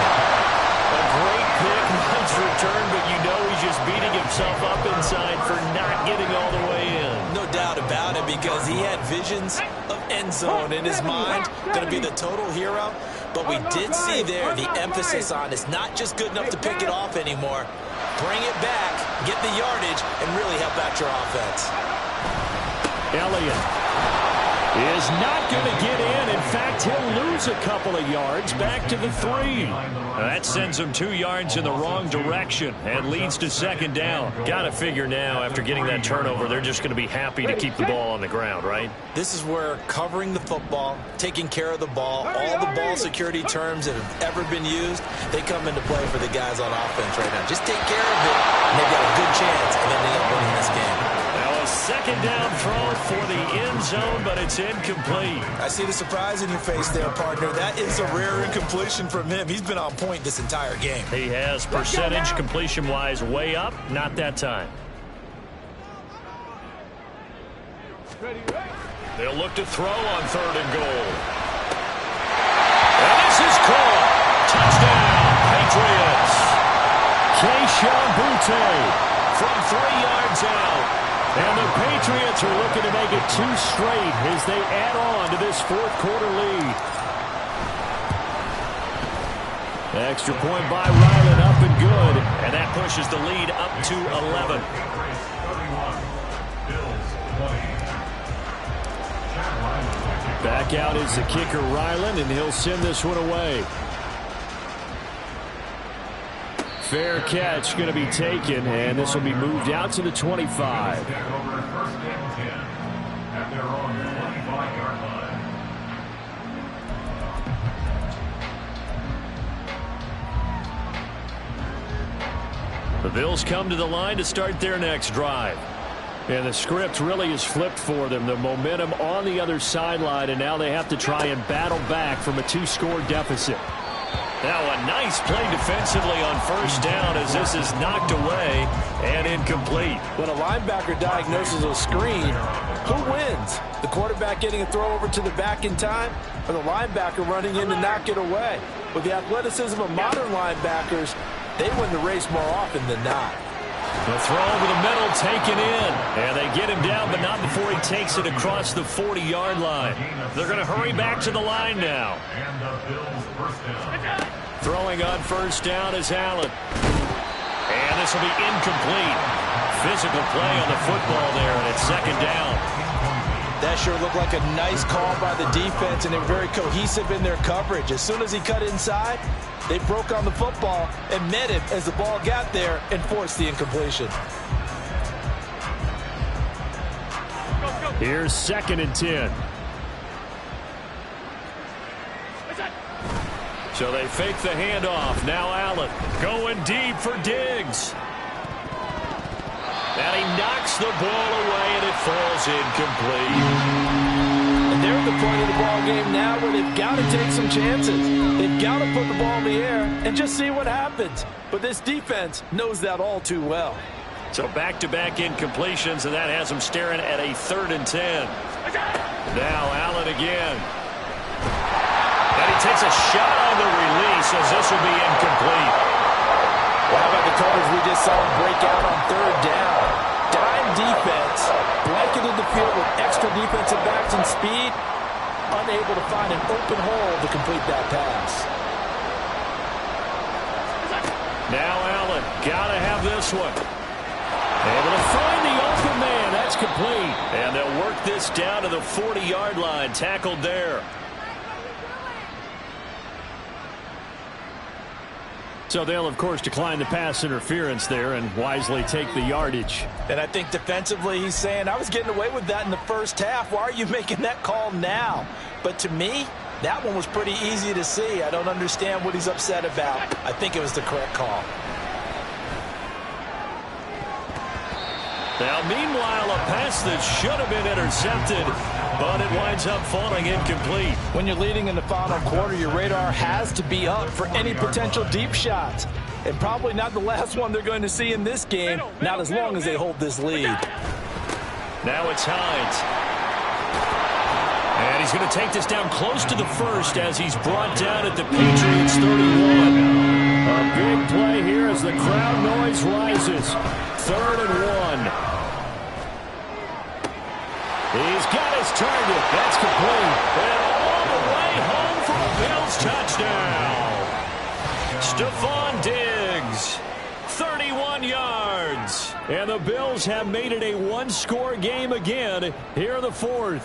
A great pick, nice return, but you know he's just beating himself up inside for not getting all the way in. No doubt about it, because he had visions of end zone in his mind. Going to be the total hero. But we did see there the emphasis on it's not just good enough to pick it off anymore. Bring it back, get the yardage, and really help out your offense. Elliott is not going to get in. In fact, he'll lose a couple of yards back to the 3. That sends him 2 yards in the wrong direction and leads to 2nd down. Got to figure now, after getting that turnover, they're just going to be happy to keep the ball on the ground, right? This is where covering the football, taking care of the ball, all the ball security terms that have ever been used, they come into play for the guys on offense right now. Just take care of it, and they've got a good chance of ending up winning this game. Now a 2nd down throw for the end zone, but it's incomplete. I see the surprise in your face there, partner. That is a rare incompletion from him. He's been on point this entire game. He has percentage completion-wise way up, not that time. They'll look to throw on 3rd and goal. And this is caught. Touchdown, Patriots. Keyshawn Butte from 3 yards out. And the Patriots are looking to make it 2 straight as they add on to this 4th quarter lead. Extra point by Ryland, up and good. And that pushes the lead up to 11. Back out is the kicker, Ryland, and he'll send this one away. Fair catch going to be taken, and this will be moved out to the 25. The Bills come to the line to start their next drive. And the script really is flipped for them. The momentum on the other sideline, and now they have to try and battle back from a 2-score deficit. Now a nice play defensively on 1st down as this is knocked away and incomplete. When a linebacker diagnoses a screen, who wins? The quarterback getting a throw over to the back in time, or the linebacker running in to knock it away? With the athleticism of modern linebackers, they win the race more often than not. The throw over the middle taken in. And they get him down, but not before he takes it across the 40-yard line. They're going to hurry back to the line now. Throwing on 1st down is Allen. And this will be incomplete. Physical play on the football there, and it's 2nd down. That sure looked like a nice call by the defense, and they're very cohesive in their coverage. As soon as he cut inside, they broke on the football and met him as the ball got there and forced the incompletion. Here's 2nd and 10. So they fake the handoff. Now Allen going deep for Diggs. And he knocks the ball away, and it falls incomplete. And they're at the point of the ball game now where they've got to take some chances. They've got to put the ball in the air and just see what happens. But this defense knows that all too well. So back-to-back incompletions, and that has them staring at a 3rd and 10. Now Allen again. And he takes a shot on the release as this will be incomplete. Well, how about the coverage we just saw him break out on 3rd down? Dime defense, blanketed the field with extra defensive backs and speed, unable to find an open hole to complete that pass. Now Allen, gotta have this one. Able to find the open man, that's complete. And they'll work this down to the 40-yard line, tackled there. So they'll, of course, decline the pass interference there and wisely take the yardage. And I think defensively he's saying, I was getting away with that in the first half. Why are you making that call now? But to me, that one was pretty easy to see. I don't understand what he's upset about. I think it was the correct call. Now, meanwhile, a pass that should have been intercepted, but it winds up falling incomplete. When you're leading in the final quarter, your radar has to be up for any potential deep shots. And probably not the last one they're going to see in this game, not as long as they hold this lead. Now it's Hines. And he's going to take this down close to the first as he's brought down at the Patriots 31. A big play here as the crowd noise rises. 3rd and 1. He's got his target. That's complete. And all the way home for a Bills touchdown. Stephon Diggs, 31 yards. And the Bills have made it a one-score game again here in the 4th.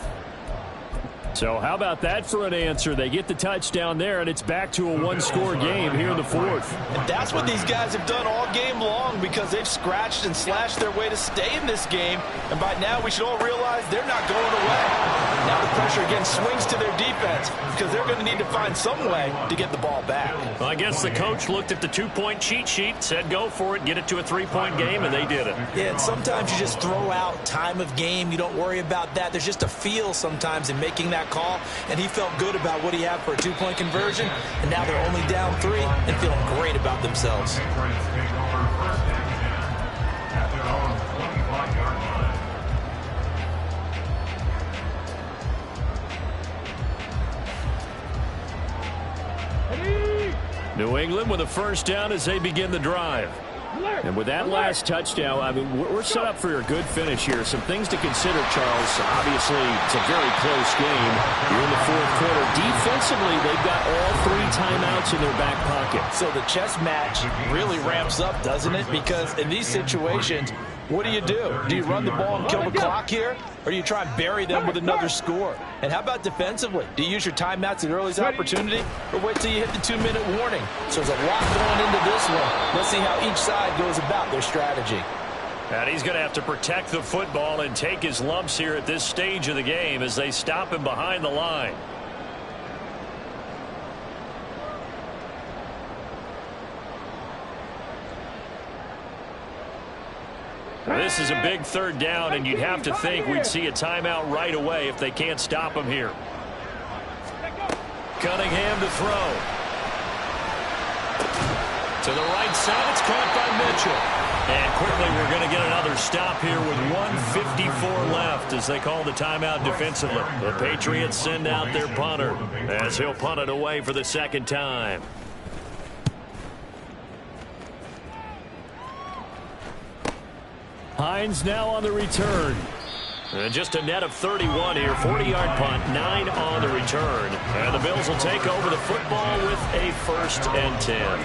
So how about that for an answer? They get the touchdown there, and it's back to a one-score game here in the 4th. And that's what these guys have done all game long because they've scratched and slashed their way to stay in this game. And by now, we should all realize they're not going away. Now the pressure again swings to their defense because they're going to need to find some way to get the ball back. Well, I guess the coach looked at the 2-point cheat sheet, said go for it, get it to a 3-point game, and they did it. Yeah, and sometimes you just throw out time of game. You don't worry about that. There's just a feel sometimes in making that call, and he felt good about what he had for a 2-point conversion, and now they're only down 3 and feeling great about themselves. New England with a first down as they begin the drive. And with that last touchdown, I mean, we're set up for a good finish here. Some things to consider, Charles. Obviously, it's a very close game. You're in the 4th quarter. Defensively, they've got all 3 timeouts in their back pocket. So the chess match really ramps up, doesn't it? Because in these situations, what do? Do you run the ball and kill the clock here? Or do you try and bury them with another score? And how about defensively? Do you use your timeouts at earliest opportunity? Or wait till you hit the 2-minute warning? So there's a lot going into this one. Let's see how each side goes about their strategy. And he's going to have to protect the football and take his lumps here at this stage of the game as they stop him behind the line. This is a big 3rd down, and you'd have to think we'd see a timeout right away if they can't stop him here. Cunningham to throw. To the right side, it's caught by Mitchell. And quickly we're going to get another stop here with 1:54 left as they call the timeout defensively. The Patriots send out their punter as he'll punt it away for the 2nd time. Hines now on the return. And just a net of 31 here. 40-yard punt, 9 on the return. And the Bills will take over the football with a 1st and 10.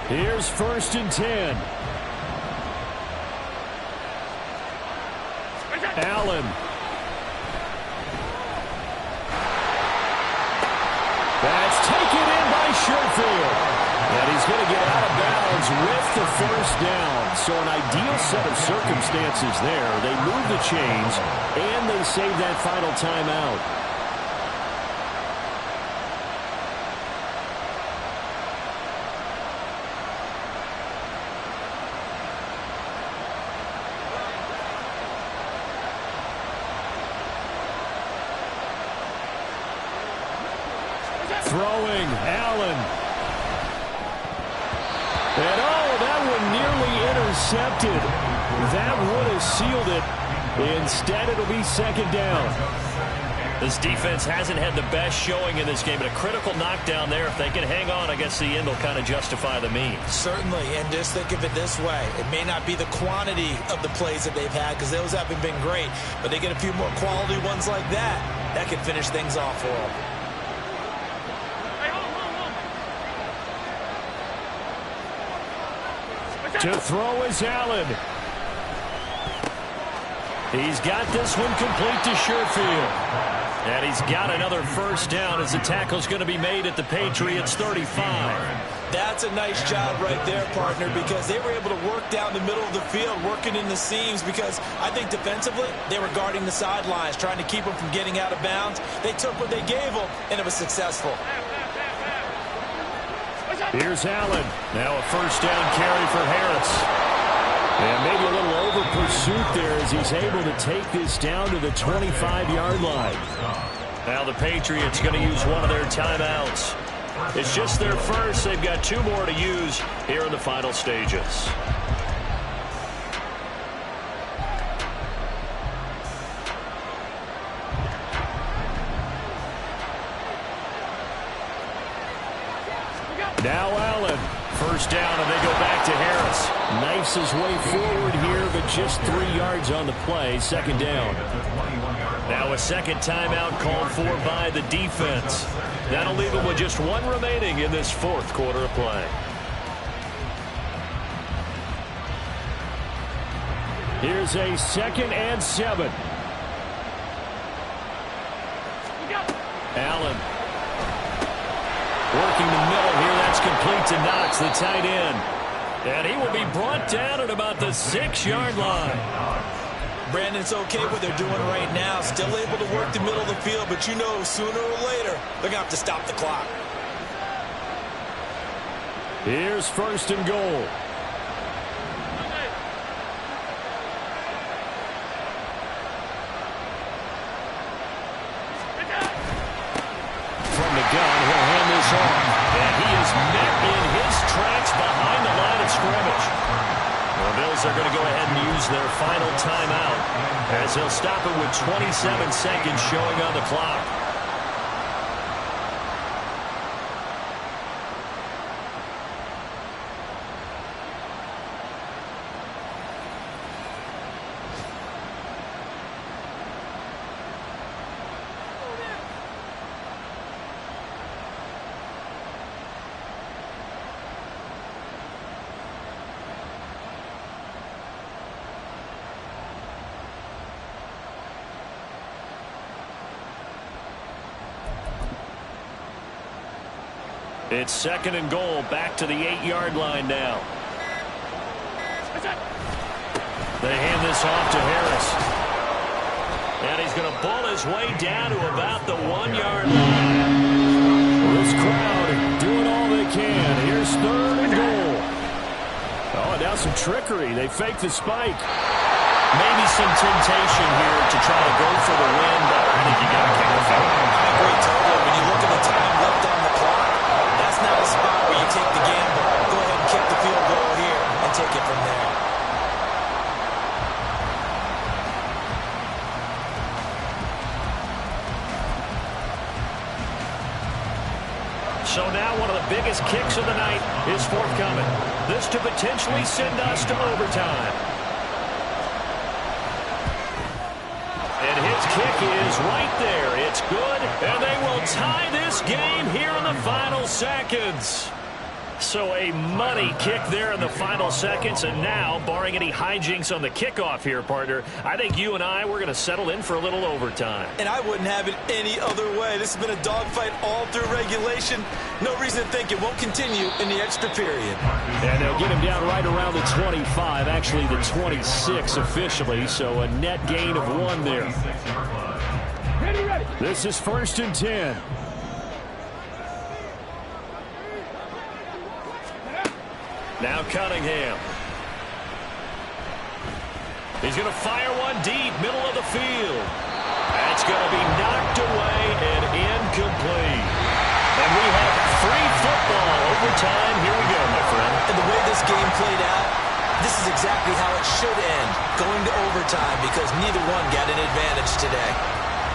Here's 1st and 10. Allen. That's taken in by Sherfield. And he's going to get out of bounds with the 1st down. So an ideal set of circumstances there. They move the chains, and they save that final timeout. Throwing, Allen. And that one nearly intercepted. That would have sealed it. Instead, it'll be 2nd down. This defense hasn't had the best showing in this game, but a critical knockdown there. If they can hang on, I guess the end will kind of justify the means. Certainly, and just think of it this way. It may not be the quantity of the plays that they've had because those haven't been great, but they get a few more quality ones like that. That could finish things off for them. To throw is Allen. He's got this one complete to Sherfield. And he's got another 1st down as the tackle's going to be made at the Patriots 35. That's a nice job right there, partner, because they were able to work down the middle of the field, working in the seams, because I think defensively they were guarding the sidelines, trying to keep them from getting out of bounds. They took what they gave them, and it was successful. Here's Allen. Now a first down carry for Harris. And maybe a little over pursuit there as he's able to take this down to the 25-yard line. Now the Patriots going to use one of their timeouts. It's just their first. They've got 2 more to use here in the final stages. Now Allen. First down, and they go back to Harris. Knifes his way forward here, but just 3 yards on the play. Second down. Now a second timeout called for by the defense. That'll leave them with just 1 remaining in this 4th quarter of play. Here's a 2nd and 7. Allen. Working the middle here. That's complete to Knox, the tight end. And he will be brought down at about the 6-yard line. Brandon, it's okay what they're doing right now. Still able to work the middle of the field, but you know sooner or later they're going to have to stop the clock. Here's 1st and goal. From the gun, he'll hand this off. And he is met in his tracks behind the line of scrimmage. The Bills are going to go ahead and use their final timeout as they'll stop it with 27 seconds showing on the clock. It's 2nd and goal, back to the 8-yard line now. They hand this off to Harris. And he's going to pull his way down to about the 1-yard line. This crowd doing all they can. Here's 3rd and goal. Oh, now some trickery. They fake the spike. Maybe some temptation here to try to go for the win, but I think you got to kick the field. I agree totally. When you look at the time left on the clock, that's not a spot where you take the gamble. Go ahead and kick the field goal here and take it from there. So now one of the biggest kicks of the night is forthcoming. This to potentially send us to overtime. And his kick is right there. It's good, and they will tie this game here in the final seconds. So a money kick there in the final seconds, and now, barring any hijinks on the kickoff here, partner, I think you and I, we're going to settle in for a little overtime. And I wouldn't have it any other way. This has been a dogfight all through regulation. No reason to think it won't continue in the extra period. And they'll get him down right around the 25, actually the 26 officially, so a net gain of 1 there. Ready. This is 1st and 10. Now Cunningham. He's going to fire one deep, middle of the field. That's going to be knocked away and incomplete. And we have free football overtime. Here we go, my friend. And the way this game played out, this is exactly how it should end, going to overtime, because neither one got an advantage today.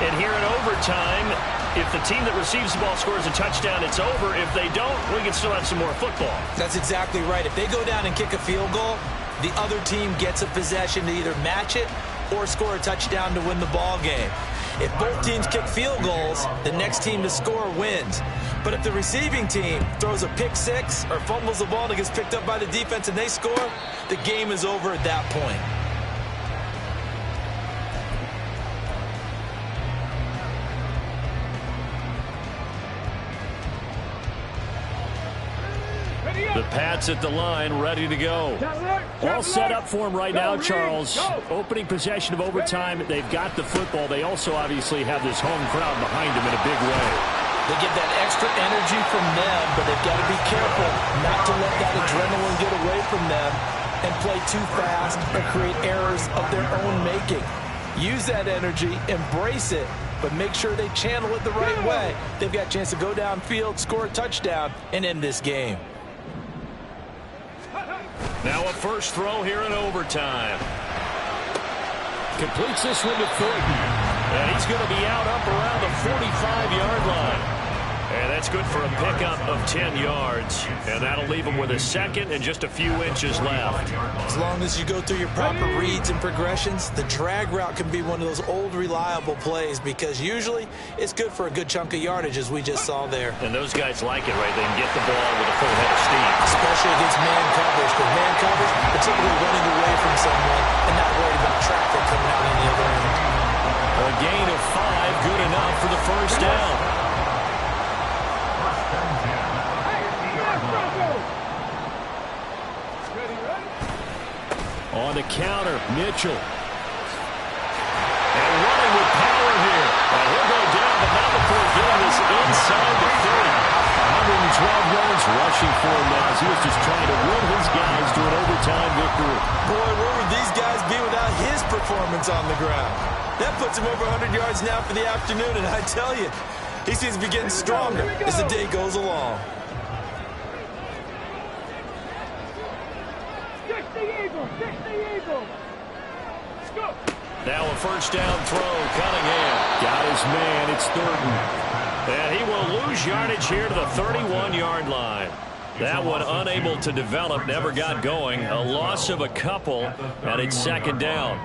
And here in overtime, if the team that receives the ball scores a touchdown, it's over. If they don't, we can still have some more football. That's exactly right. If they go down and kick a field goal, the other team gets a possession to either match it or score a touchdown to win the ball game. If both teams kick field goals, the next team to score wins. But if the receiving team throws a pick six or fumbles the ball that gets picked up by the defense and they score, the game is over at that point. Pats at the line, ready to go. All Set up for him right now, Charles. Opening possession of overtime. They've got the football. They also obviously have this home crowd behind them in a big way. They get that extra energy from them, but they've got to be careful not to let that adrenaline get away from them and play too fast or create errors of their own making. Use that energy, embrace it, but make sure they channel it the right way. They've got a chance to go downfield, score a touchdown, and end this game. Now a first throw here in overtime. Completes this one to Thornton. And he's going to be out up around the 45-yard line. And that's good for a pickup of 10 yards. And that'll leave him with a second and just a few inches left. As long as you go through your proper reads and progressions, the drag route can be one of those old reliable plays because usually it's good for a good chunk of yardage as we just saw there. And those guys like it, right? They can get the ball with a full head of steam. Especially against man coverage. Because man coverage, particularly running away from someone and not worried about traffic coming out on the other end. A gain of 5, good enough for the first down. On the counter, Mitchell. And running with power here. And he'll go down, but not before getting this inside the 30. 112 yards rushing for him now as he was just trying to win his guys to an overtime victory. Boy, where would these guys be without his performance on the ground? That puts him over 100 yards now for the afternoon, and I tell you, he seems to be getting stronger as the day goes along. Now a first down throw, Cunningham. Got his man, it's Thornton. And he will lose yardage here to the 31-yard line. That one unable to develop, never got going. A loss of a couple, and it's second down.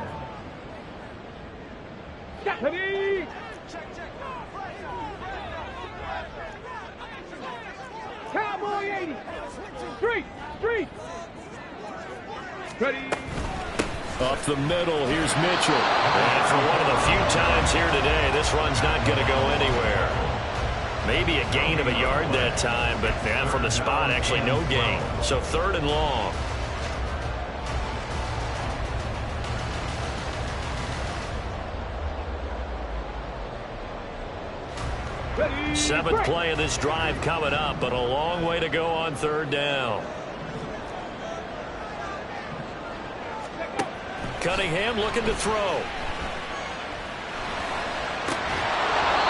Cowboy 80. Street. Ready. Up the middle, here's Mitchell. And for one of the few times here today, this run's not going to go anywhere. Maybe a gain of a yard that time, but from the spot, actually no gain. So third and long. Ready. Seventh play of this drive coming up, but a long way to go on third down. Cunningham looking to throw.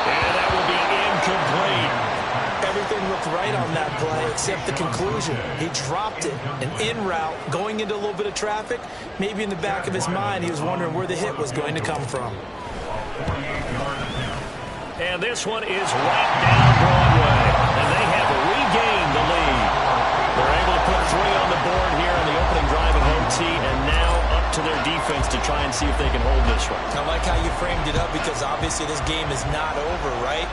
And that will be incomplete. Everything looked right on that play except the conclusion. He dropped it, an in route, going into a little bit of traffic. Maybe in the back of his mind he was wondering where the hit was going to come from. And this one is right down Broadway. And they have regained the lead. They're able to put 3 on the board here in the opening drive of OT, and now up to their defense to try and see if they can hold this one. I like how you framed it up because obviously this game is not over, right?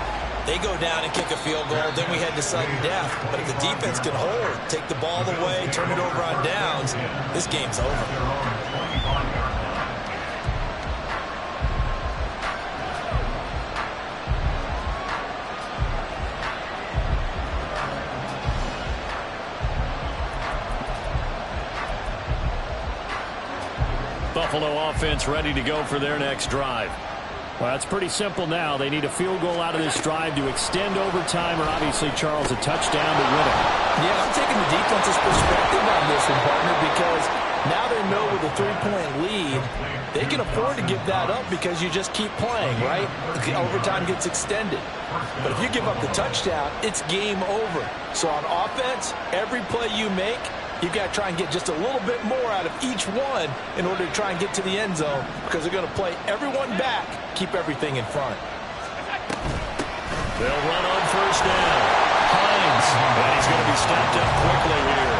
They go down and kick a field goal, then we head to sudden death. But if the defense can hold, take the ball away, turn it over on downs, this game's over. Buffalo offense ready to go for their next drive. Well, it's pretty simple now. They need a field goal out of this drive to extend overtime, or obviously, Charles, a touchdown to win it. Yeah, I'm taking the defense's perspective on this one, partner, because now they know with a 3-point lead, they can afford to give that up because you just keep playing, right? The overtime gets extended. But if you give up the touchdown, it's game over. So on offense, every play you make, you've got to try and get just a little bit more out of each one in order to try and get to the end zone because they're going to play everyone back, keep everything in front. They'll run on first down. Hines, and he's going to be stopped up quickly here.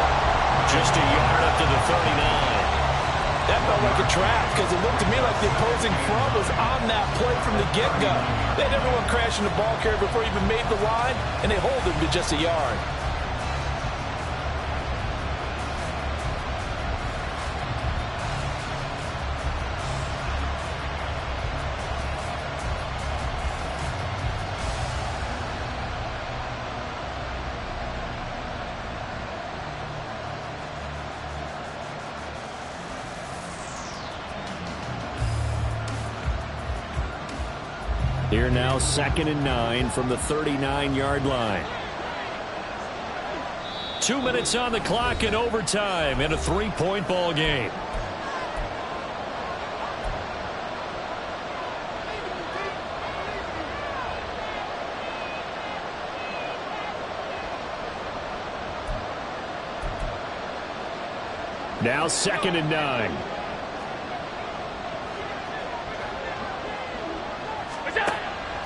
Just a yard up to the 39. That felt like a trap because it looked to me like the opposing front was on that play from the get-go. They had everyone crashing the ball carrier before he even made the line, and they hold him to just a yard. Here now, 2nd and 9 from the 39-yard line. 2 minutes on the clock in overtime in a 3-point ball game. Now 2nd and 9.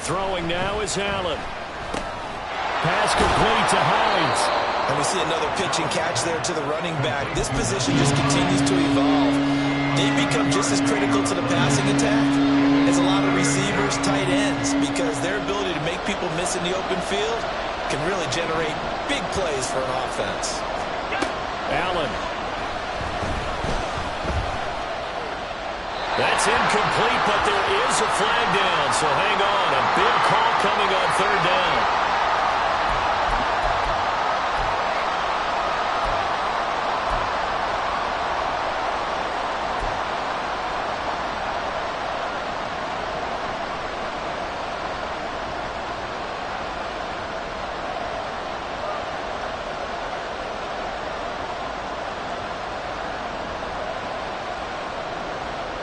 Throwing now is Allen. Pass complete to Hines. And we see another pitch and catch there to the running back. This position just continues to evolve. They become just as critical to the passing attack as a lot of receivers, tight ends, because their ability to make people miss in the open field can really generate big plays for an offense. Allen. That's incomplete, but there is a flag down, so hang on. A big call coming on 3rd down.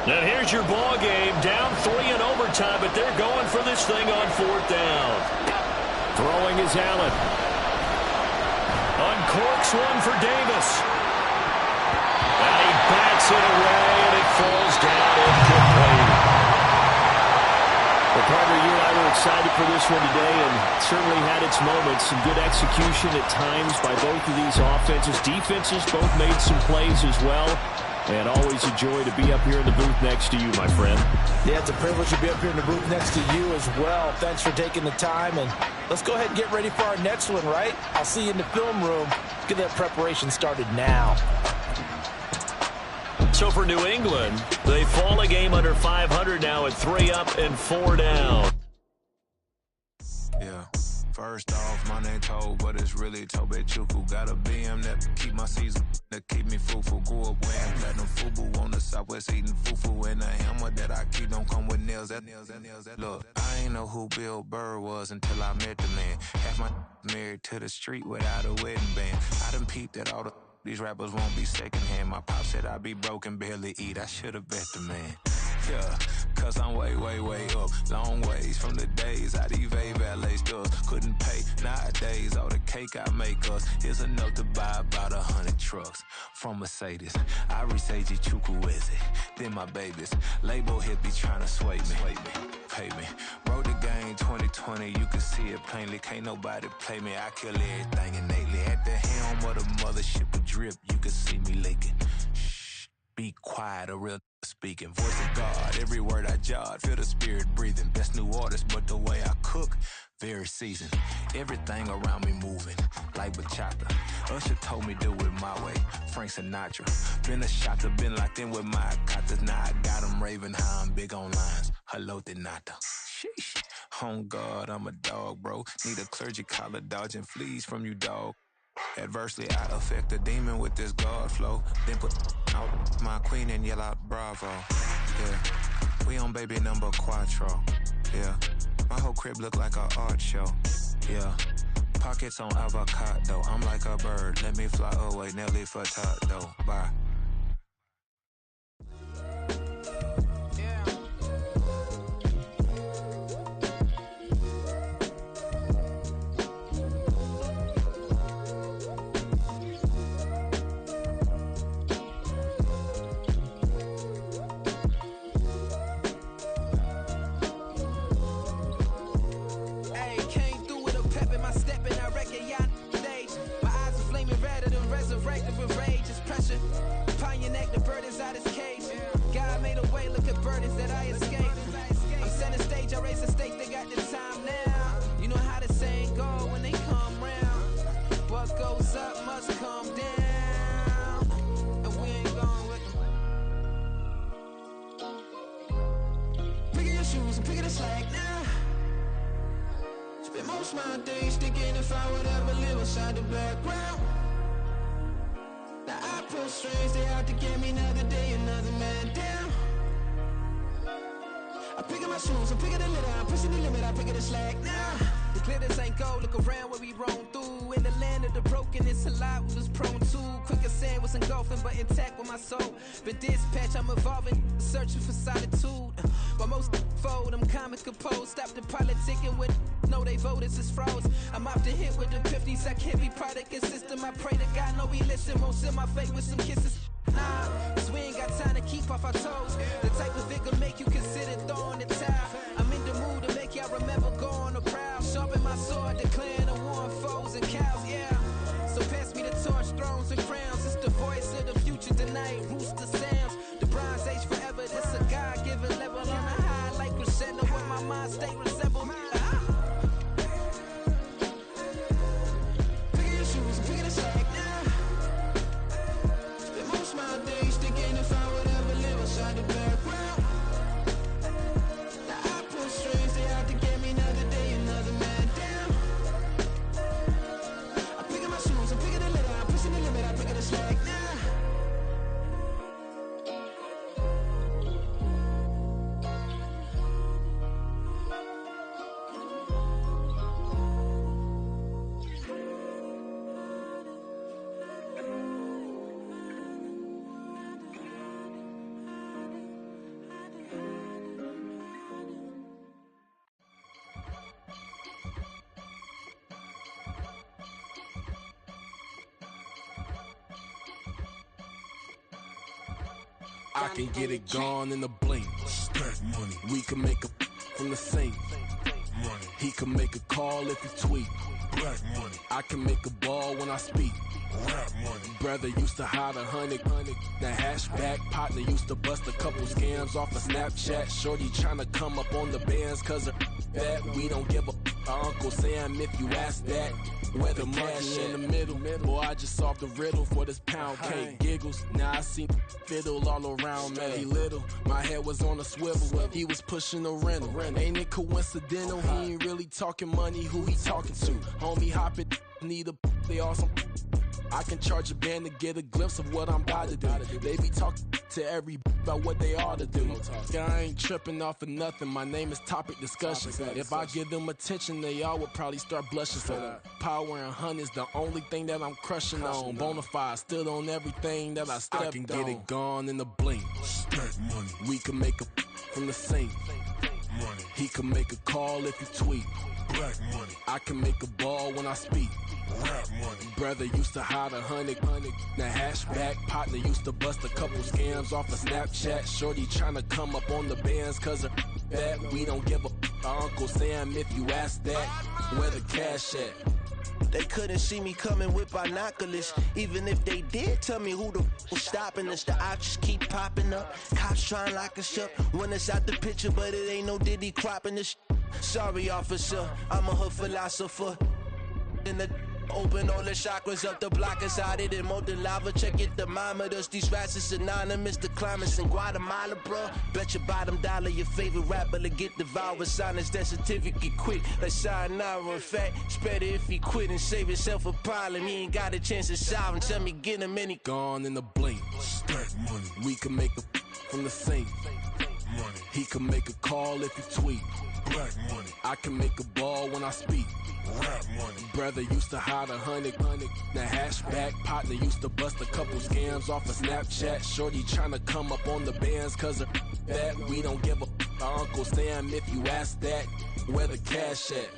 And here's your ball game, down 3 in overtime, but they're going for this thing on 4th down. Throwing is Allen. Uncorks one for Davis. And he bats it away, and it falls down incomplete. Well, partner, you and I were excited for this one today, and certainly had its moments. Some good execution at times by both of these offenses. Defenses both made some plays as well. And always a joy to be up here in the booth next to you, my friend. Yeah, it's a privilege to be up here in the booth next to you as well. Thanks for taking the time, and let's go ahead and get ready for our next one, right? I'll see you in the film room. Get that preparation started now. So for New England, they fall a game under 500 now at 3 up and 4 down. Yeah. First off, my name Toad, but it's really Tobe Chuku. Got a BM that keep my season, that keep me fufu. Grew up wearing platinum fubu on the Southwest eating fufu. And a hammer that I keep don't come with nails. Look, I ain't know who Bill Burr was until I met the man. Half my married to the street without a wedding band. I done peeped that all these rappers won't be secondhand. My pop said I'd be broken, barely eat. I should've bet the man. Yeah, cause I'm way, way, way up. Long ways from the days I evade valet stores. Couldn't pay nowadays. All the cake I make us is enough to buy about 100 trucks from Mercedes. I resage Chukwueze, then my babies. Label hit be trying to sway me. Pay me. Wrote the game 2020, you can see it plainly. Can't nobody play me. I kill everything innately. At the helm of the mothership of drip, you can see me leaking. Shh, be quiet, a real speaking. Voice of God, every word I jot. Feel the spirit breathing. Best new artist, but the way I cook, very seasoned. Everything around me moving, like bachata. Usher told me do it my way. Frank Sinatra. Been a shotter, been locked in with my katas. Now I got them raving how I'm big on lines. Hello, Denata. Sheesh. On God, I'm a dog, bro. Need a clergy collar, dodging fleas from you, dog. Adversely, I affect the demon with this God flow. Then put out my queen and yell out bravo. Yeah, we on baby number quattro. Yeah, my whole crib look like an art show. Yeah, pockets on avocado. I'm like a bird. Let me fly away. Nelly Furtado. Bye. picking my shoes, I'm picking the litter, I'm pushing the limit, I'm picking the slack now. The glitters ain't gold, look around where we roam through. In the land of the broken, it's a lot we was prone to. Quicker sand was engulfing, but intact with my soul. Been dispatched, I'm evolving, searching for solitude. While most fold, I'm comic composed. Stop the politicking with no, they voters is froze. I'm off the hit with the 50s, I can't be product and system. I pray to God, no, we listen. Won't send my fate with some kisses. Nah, cause we ain't got time to keep off our toes. The type of it can make you consider throwing the towel. I'm in the mood to make y'all remember going to proud. Sharpen my sword, declaring the war on foes and cows, yeah. So pass me the torch, thrones and crowns. It's the voice of the future tonight, rooster sounds. The Bronze Age forever, this a God-given level. On a high like crescendo, where my mind state resemble. Picking your shoes, picking the slack now. Spend most my days thinking if I would ever live outside the background. Now I pull strings, they out to get me another day, another man down. I'm picking my shoes, I'm picking the litter, I'm pushing the limit, I'm picking the slack now. I can get it gone in a blink. Stack money. We can make a from the sink. Money. He can make a call if he tweet. Black money. I can make a ball when I speak. Rap money. Brother used to hide 100. The hashback partner used to bust a couple scams off of Snapchat. Shorty tryna come up on the bands cause of that. We don't give a Uncle Sam if you ask that. Where the money in the middle. Boy, I just solved the riddle for this pound cake. Giggles, now I see fiddle all around me. He little, my head was on a swivel. He was pushing a rental. Ain't it coincidental? He ain't really talking money. Who he talking to? Homie, hop it, need a they awesome. I can charge a band to get a glimpse of what I'm about to do. They be talking to every about what they ought to do. I ain't tripping off of nothing. My name is Topic Discussion. If I give them attention, they all would probably start blushing. So power and hunt is the only thing that I'm crushing on. Bonafide stood on everything that I stepped on. I can get it gone in a blink. Stack money. We can make a from the sink. Money. He can make a call if he tweet. Black money. I can make a ball when I speak. Rap money. Brother used to hide 100. The hashback partner used to bust a couple scams off of Snapchat. Shorty tryna come up on the bands cause of that. We don't give a Uncle Sam if you ask that. Where the cash at? They couldn't see me coming with binoculars. Even if they did tell me who the was stopping us, the options keep popping up. Cops trying to lock us up when it's out the picture, but it ain't no Diddy cropping this. Sorry, officer, I'm a hood philosopher. In the open all the chakras up the block inside it and molten lava. Check it, thermometers. These rats is anonymous. The climates in Guatemala, bro. Bet your bottom dollar your favorite rapper to get devoured. Sign his death certificate quick. Like sayonara. In fact, it's better if he quit and save himself a problem. He ain't got a chance to solve and tell me get him any. Gone in a blink. Stack money. We can make a from the sink. Money. He can make a call if he tweet. Black money. I can make a ball when I speak. Rap money. Brother used to hide 100. The hashback partner used to bust a couple scams off of Snapchat. Shorty tryna come up on the bands cause of that. We don't give a Uncle Sam if you ask that. Where the cash at?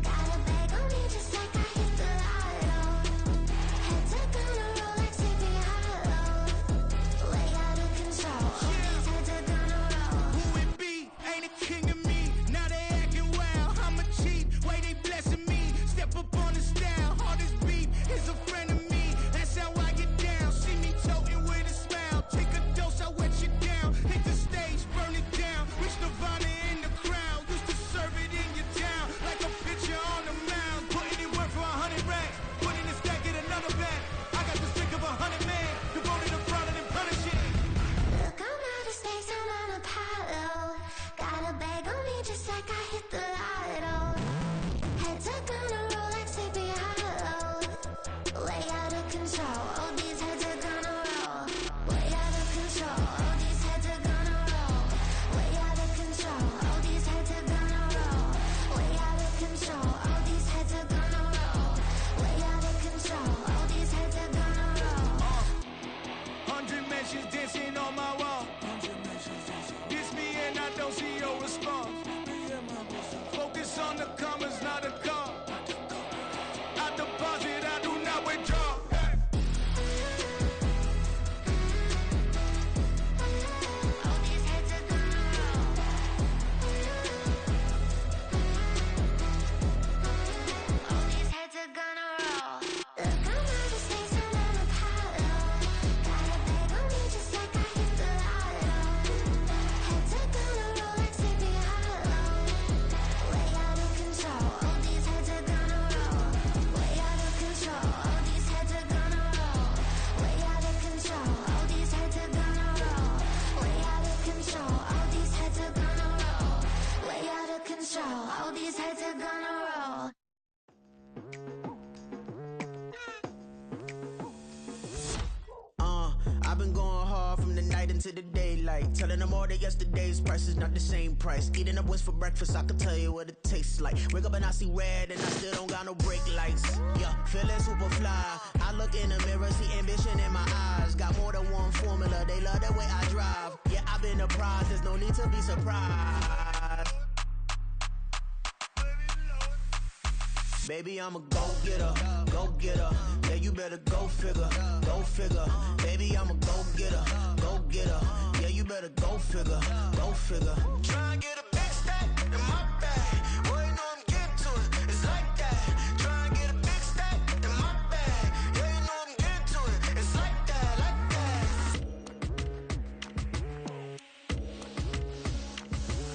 Got a bag on me just like I hit the lotto. Had to gonna roll just like I hit the lotto. Head to gonna roll like Sleepy Hollow. Way out of control, all these heads are gonna roll. Way out of control, all these heads are gonna roll. Way out of control, all these heads are gonna roll. Way out of control, all these heads are gonna roll. Way out of control, all these heads are gonna roll. 100 mentions dancing on my wall. Diss me and I don't see your response. Focus on the commas, not a call. I deposit, I do not withdraw. All these heads are gonna roll. All these heads are gonna roll. Look, I'm out of space and I'm Apollo. Got a bag on me just like I hit the lotto. Heads are gonna roll like Sleepy Hollow. Way out of control, all these heads are gonna roll. Way out of control, all these heads are gonna roll. Way out of control, all these heads are gonna roll. Way out of control, all these heads are gonna roll. Way out of control, all these heads are gonna roll. I've been going hard from the night into the daylight. Telling them all that yesterday's price is not the same price. Eating up what's for breakfast, I can tell you what it tastes like. Wake up and I see red and I still don't got no brake lights. Yeah, feeling super fly. I look in the mirror, see ambition in my eyes. Got more than one formula, they love the way I drive. Yeah, I've been a prize, there's no need to be surprised. Baby, I'm a go-getter, go-getter. Yeah, you better go figure, go figure. Baby, I'm a go-getter, go-getter. Yeah, you better go figure, go figure. Try and get a big stack in my bag. Boy, you know I'm getting to it, it's like that. Try and get a big stack in my bag. Yeah, you know I'm getting to it, it's like that, like that.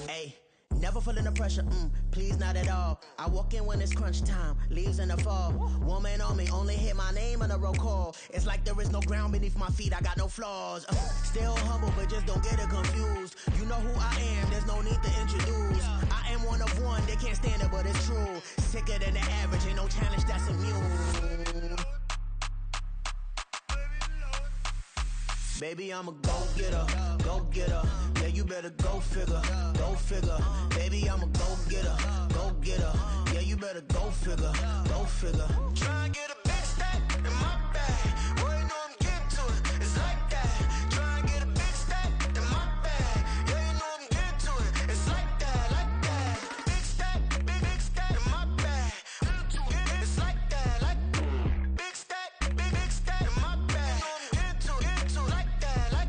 Hey, never feeling the pressure, please not at all. I walk in when it's crunch time, leaves in the fall. Woman on me, only hit my name on a roll call. It's like there is no ground beneath my feet, I got no flaws. Still humble, but just don't get it confused. You know who I am, there's no need to introduce. I am one of one, they can't stand it, but it's true. Sicker than the average, ain't no challenge that's immune. Baby, I'm a go-getter, go-getter. Yeah, you better go figure, go figure. Baby, I'm a go-getter, go-getter. Yeah, you better go figure, go figure. Try and get a big stack in my bag. Boy, you know I'm getting to it, it's like that. Try and get a big stack in my bag. Yeah, you know I'm getting to it, it's like that, like that. Big stack in my bag. It's like that, like big stack in my bag. You know I'm getting to it, like that, like.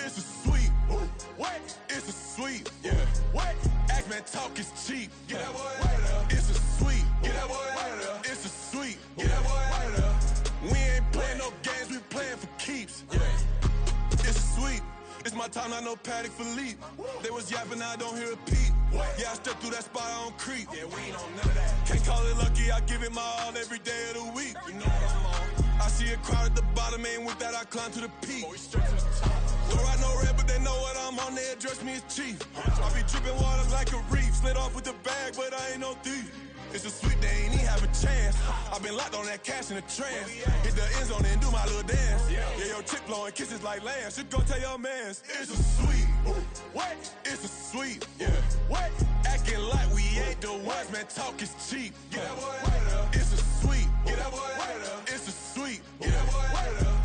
It's a sweet. What? It's a sweet. Yeah. What? Act man talk is cheap. Get that boy out of there. It's a sweet. Get that boy out of there. It's a sweet. Get that boy out of there. We ain't playing no games, we playing for keeps. Yeah. It's sweet. It's my time, I know Patrick Philippe. They was yapping, I don't hear a peep. Yeah, I step through that spot, I don't creep. Yeah, we ain't on none of that. Can't call it lucky, I give it my all every day of the week. You know what I'm on. I see a crowd at the bottom, ain't with that, I climb to the peak. Don't ride no red, but they know what I'm on, they address me as chief. I be dripping water like a reef, slid off with the bag, but I ain't no thief. It's a sweet, they ain't even have a chance. I've been locked on that cash in a trance. Hit the end zone and do my little dance. Yeah, your chick blowing kisses like lambs. Should go tell your mans. It's a sweet. What? It's a sweet. Yeah. What? Acting like we ain't the ones, man. Talk is cheap. Get that boy out of there. It's a sweet. Get that boy out of there. It's a sweet. Get that boy out of there.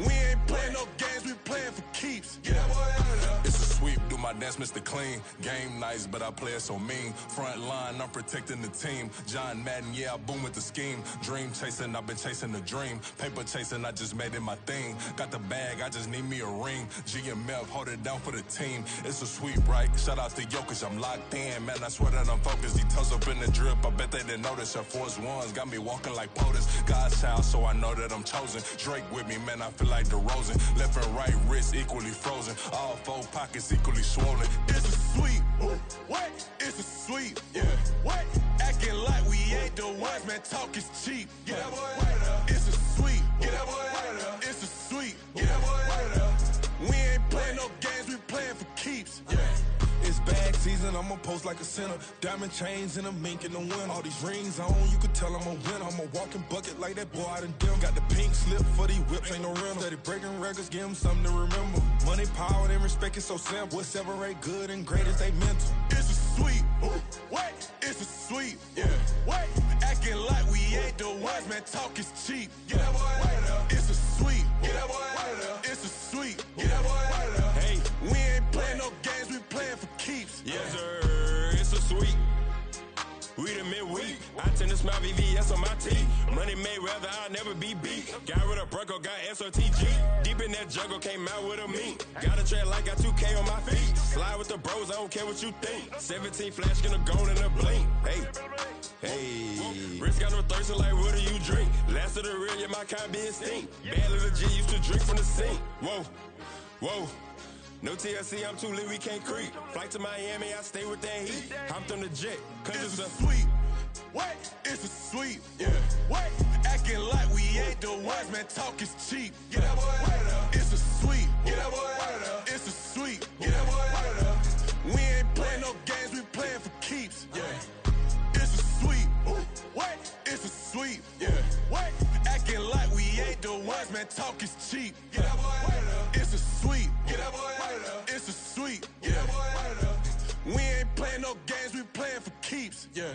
We ain't playing no games, we playing for keeps. Get that boy out of there. It's a sweep, do my dance Mr. Clean. Game nice, but I play it so mean. Front line, I'm protecting the team. John Madden, yeah, I boom with the scheme. Dream chasing, I've been chasing the dream. Paper chasing, I just made it my thing. Got the bag, I just need me a ring. GMF, hold it down for the team. It's a sweep, right? Shout out to Jokic, I'm locked in. Man, I swear that I'm focused. He toes up in the drip, I bet they didn't notice. Air Force Ones got me walking like POTUS. God's child, so I know that I'm chosen. Drake with me, man, I feel like DeRozan. Left and right wrist equally frozen. All four pockets equally swollen. It's a sweep. What? It's a sweep. Yeah. What? Acting like we ain't the ones, man. Talk is cheap. Get that boy. It's a sweep. Get that boy. It's a sweep. Get that boy. We ain't playing no games, we playing for keeps. Yeah. It's bag season, I'ma post like a sinner. Diamond chains and a mink in the wind. All these rings on, you could tell I'm a winner. I'm a walking bucket like that boy out in dim. Got the pink slip for these whips, ain't no rental. Steady breaking records, give them something to remember. Money, power, and respect is so simple. What separate good and great is they mental. It's a sweep. What? It's a sweep. Yeah. What? Acting like we ain't the ones, man. Talk is cheap. Get that boy. It's a sweep. Get that boy. It's a sweep. Get that boy. Hey, we ain't playing no games, we playing for keeps. Yes, sir. It's a sweep. We the midweek. I tend to smile VVS on my teeth. Money made rather I'll never be beat. Got rid of Bronco, got SOTG. Deep in that jungle, came out with a meat. Got a track like got 2K on my feet. Slide with the bros, I don't care what you think. 17 flash, gonna go in a blink. Hey. Hey, Rich got no thirst, like what do you drink? Last of the real, yeah, my kind be extinct. Bad little G used to drink from the sink. Whoa, whoa. No TLC, I'm too lit, we can't creep. Flight to Miami, I stay with that heat. Hopped on the jet, cause it's a sweep. What? It's a sweep. Yeah. What? Acting like we ain't the ones, man. Talk is cheap. Get that boy. It's a sweep. Get that boy. It's a sweep. Get that boy. We ain't playing no games, we playing for keeps. Yeah. It's a sweep. What? It's a sweep. Yeah. What? Acting like we ain't the ones, man. Talk is cheap. Get that boy. It's a sweep. Get that boy. It's a sweep. Yeah. We ain't playing no games, we playing for keeps. Yeah.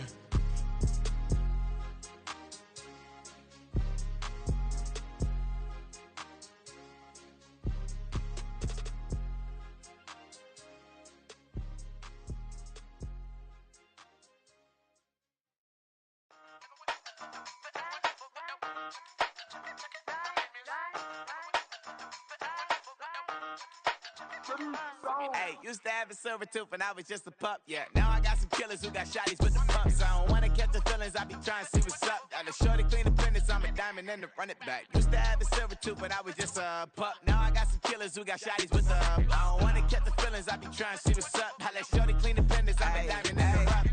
Hey, used to have a silver tooth when I was just a pup, yeah. Now I got some killers who got shotties with the pumps. I don't wanna catch the feelings, I be trying to see what's up. Got a shorty clean the business, I'm a diamond and to run it back. Used to have a silver tooth when I was just a pup. Now I got some killers who got shotties with the I don't wanna catch the feelings, I be trying to see what's up. I let shorty clean the business, I'm a diamond and to run.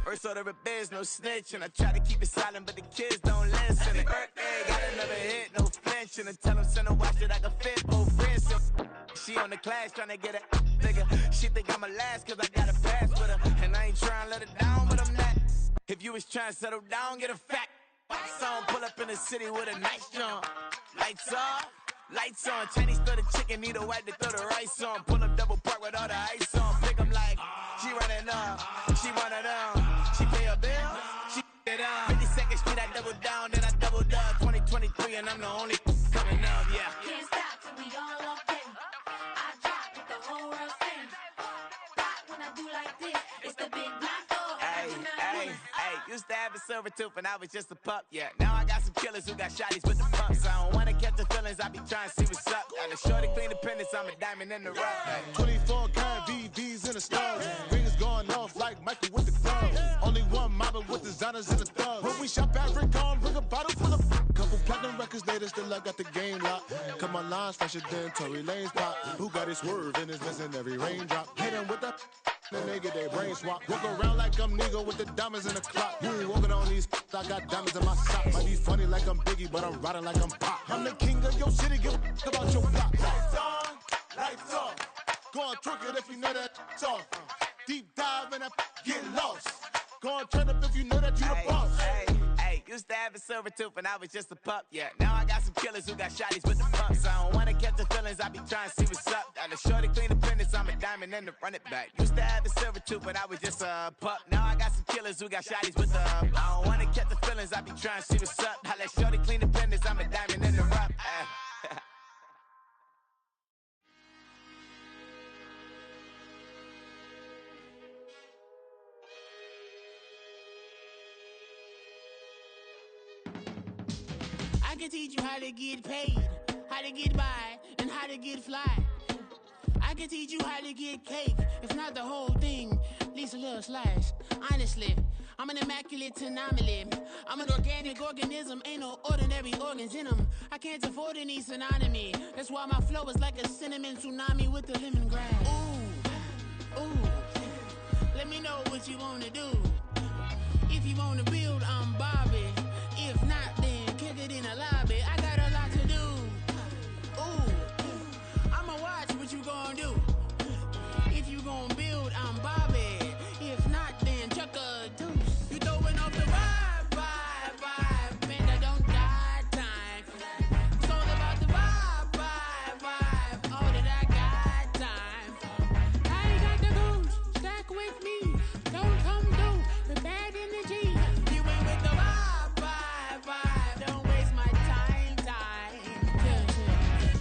First order of biz, no snitch, and I try to keep it silent, but the kids don't listen. And birthday, got another hit, no flinch, and I tell them send a watch that I can fit both wrists. She on the class trying to get it bigger. She think I'm a last cause I got a pass with her. And I ain't trying to let it down, but I'm not. If you was trying to settle down, get a fat song. Pull up in the city with a nice jump. Lights off, lights on. Chinese throw the chicken, need a wipe to throw the rice on. Pull up double park with all the ice on. Pick 'em like, she running up, she one of them. She pay her bill, she it up. 52nd Street, I double down, then I doubled up. 2023 and I'm the only coming up, yeah. Can't stop till we all up in. I drop with the whole world sing. Pop when I do like this, it's the big black dog. Hey, used to have a silver tooth when I was just a pup, yeah. Now I got some killers who got shotties with the pumps. I don't wanna catch the feelings, I be trying to see what's up. Got a shorty clean the pendants, I'm a diamond in the rough. Hey. 24 karat VVs in the stars. Rings going off like Michael with the club. Only one mobbing with designers in the thugs. When we shop at Rick on, bring a bottle full of couple platinum records later, still I got the game locked. Come on, lines fresher than Tory Lane's pop. Who got his swerve and is missing every raindrop? Hit him with the then they get their brain swap. Walk around like I'm nigga with the diamonds in the clock. You ain't walking on these, I got diamonds in my socks. Might be funny like I'm Biggie, but I'm riding like I'm Pop. I'm the king of your city, give a about your block. Lights on, lights off. Go on, twerk it if you know that off. Deep dive and get lost. Go on, turn up if you know that you the boss. Hey, used to have a silver tooth when I was just a pup, yeah. Now I got some killers who got shotties with the pumps. I don't wanna catch the feelings, I be trying to see what's up. Got a shorty clean the pendants, I'm a diamond and to run it back. Used to have a silver tooth when I was just a pup. Now I got some killers who got shotties with the I don't wanna catch the feelings, I be trying to see what's up. I let shorty clean the pendants, I'm a diamond and to run. can teach you how to get paid, how to get by, and how to get fly. I can teach you how to get cake, if not the whole thing, at least a little slice. Honestly, I'm an immaculate anomaly. I'm an organic organism, ain't no ordinary organs in them. I can't afford any synonymy. That's why my flow is like a cinnamon tsunami with the lemongrass. Ooh, ooh, let me know what you wanna do. If you wanna build, I'm Bobby. If not, then kick it in the lobby. I got a lot to do. Ooh, I'ma watch what you gonna do. If you gonna build, I'm Bobby. If not, then chuck a deuce. You throwing off the vibe, man, I don't got time. It's all about the vibe, all that I got time. I ain't got the goose, stack with me. Don't come through with bad energy. You ain't with the vibe, don't waste my time. Yeah.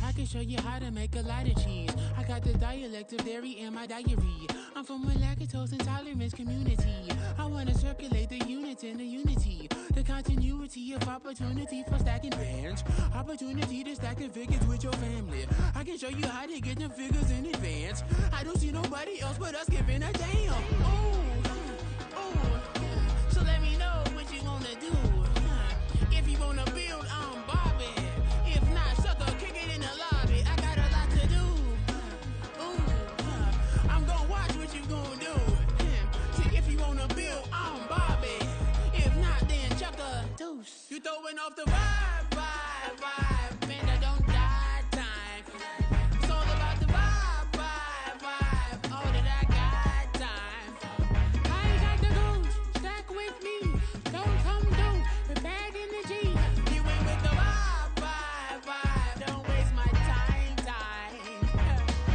I can show you how to make a lot of cheese. I got the dialect of dairy in my diary. I'm from a lactose intolerance community. I wanna circulate the units in the unity. The continuity of opportunity for stacking bands. Opportunity to stack the figures with your family. I can show you how to get the figures in advance. I don't see nobody else but us giving a damn. Ooh, so let me know what you wanna do. If you wanna build, I'm Bobby. If not, sucker, kick it in the lobby. I got a lot to do. Ooh, I'm gonna watch what you gonna do. See, if you wanna build, I'm Bobby. If not, then chuck a deuce. You throwing off the vibe, man, I don't got time. It's all about the vibe, all that I got time. I ain't got the goose, stack with me. Don't come through with bad energy. You ain't with the vibe, don't waste my time.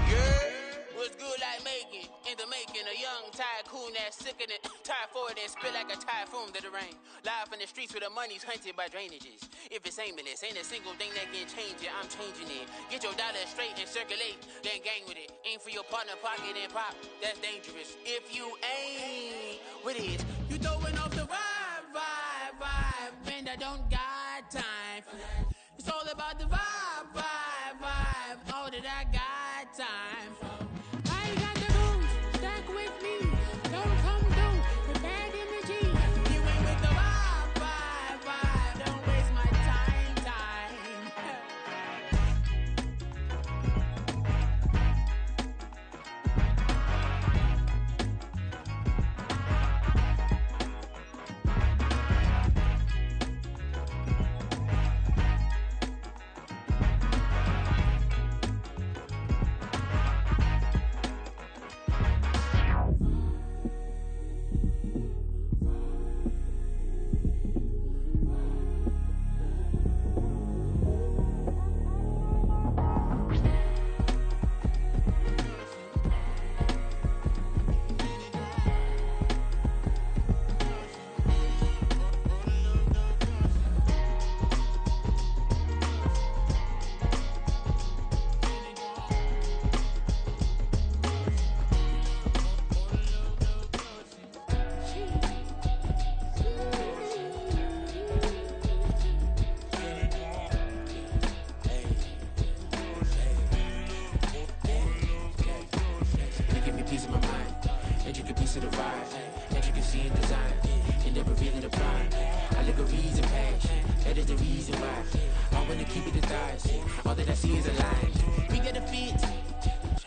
Yeah, what's good like making, in the making, a young tycoon that's sickening, tie forward and spit like a typhoon to the rain. Live in the streets where the money's hunted by drainages. If it's aimless, ain't a single thing that can change it, I'm changing it. Get your dollar straight and circulate, then gang with it. Aim for your partner, pocket and pop, that's dangerous. If you ain't with it, you throwing off the vibe, man, I don't got time for that. It's all about the vibe, all that I got time for. I ain't got the goose, stack with me. Don't come through with bad energy. You ain't with the vibe, don't waste my time.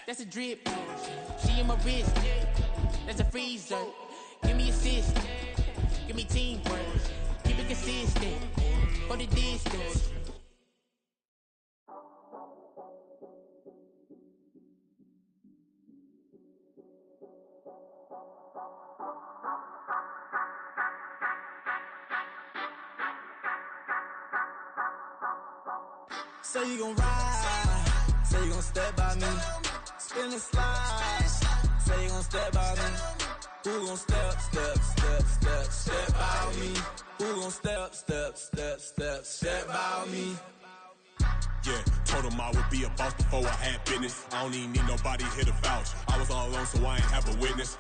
That's a drip. She in my wrist. That's a freezer. Give me assist. Give me teamwork. Keep it consistent. For the distance. Say you gon' ride, say you gon' step by me, spin and slide, say you gon' step by me, who gon' step by me, who gon' step by me, Yeah, told him I would be a boss before I had business. I don't even need nobody here to vouch. I was all alone, so I ain't have a witness.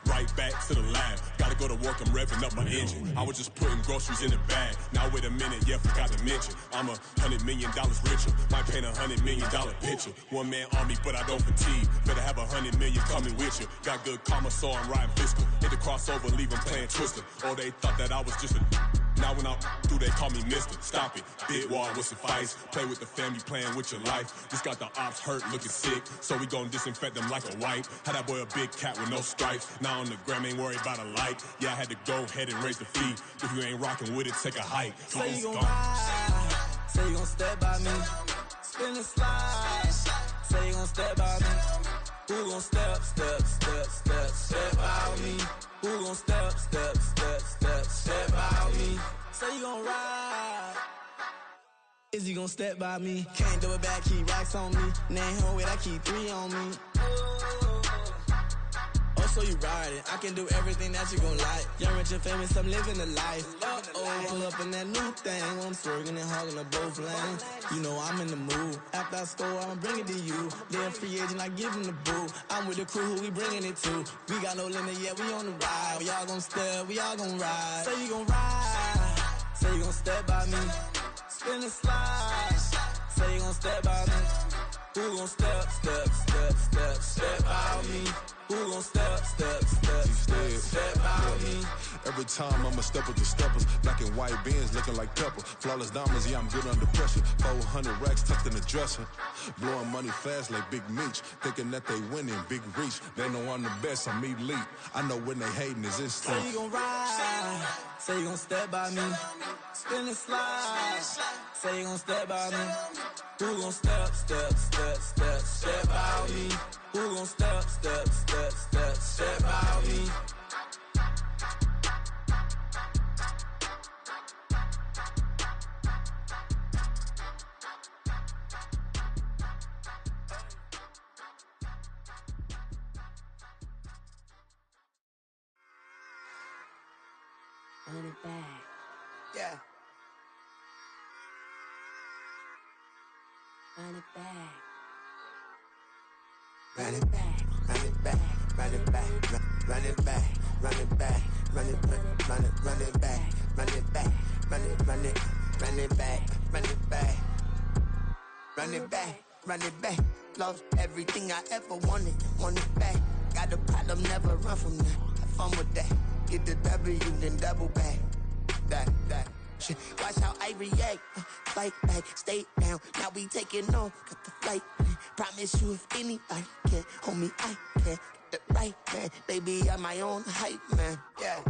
Right back to the lab. Gotta go to work, I'm revving up my engine. I was just putting groceries in the bag. Now wait a minute, yeah, forgot to mention. I'm $100 million richer. Might paint $100 million picture. One man army, but I don't fatigue. Better have 100 million coming with you. Got good karma, so I'm riding fiscal. Hit the crossover, leave them playing Twister. Oh, they thought that I was just a... Now when I do, they call me mister. Stop it. Big wall with suffice. Play with the family, playing with your life. Just got the ops hurt, looking sick. So we gon' disinfect them like a wipe. Had that boy a big cat with no stripes. Now on the gram, ain't worried about a light. Yeah, I had to go ahead and raise the fee. If you ain't rocking with it, take a hike. Say you gon' ride. Say you gon' step by me. Spin and slide. Say you gon' step by me. Who gon' step by me? Who gon' step by me? Say you gon' ride. Is he gon' step by me? Can't do it back, keep racks on me. Name home with, I keep 3 on me. Oh, so you riding. I can do everything that you gon' like. Young, rich, and famous, I'm living the life. Uh-oh, pull up in that new thing. When I'm swerving and hogging up both lanes. You know I'm in the mood. After I score, I'ma bring it to you. They're free agent, I give him the boo. I'm with the crew, who we bringing it to. We got no limit, yeah, we on the ride. We all gon' step, we all gon' ride. Say you gon' ride. Say you gon' step by me. Spin and slide. Say you gon' step by me. Who gon' step by me? Who gon' step by me? Every time I'ma step with the steppers. Black and white beans looking like pepper. Flawless diamonds, yeah, I'm good under pressure. 400 racks tucked in the dresser. Blowing money fast like Big Meech. Thinking that they winning, big reach. They know I'm the best, I'm elite. I know when they hating is instinct. Say you gon' ride. Say you gon' step by me. Spin and slide. Say you gon' step by me. Who gon' step by me? Who gon' step by me? Run it back. Yeah. Run it back. Run it back, run it back, run it back, run it back, run it back, run it back, run it back, run it back, run it back, run it back, run it back, run it back. Lost everything I ever wanted, want it back. Got a problem, never run from that. Have fun with that. Get the W, then double back. That. Shit. Watch how I react. Fight back, stay down. Now we taking off, got the flight. Promise you if anybody can, homie, I can. Get the right man, baby, I'm my own hype man. Yeah.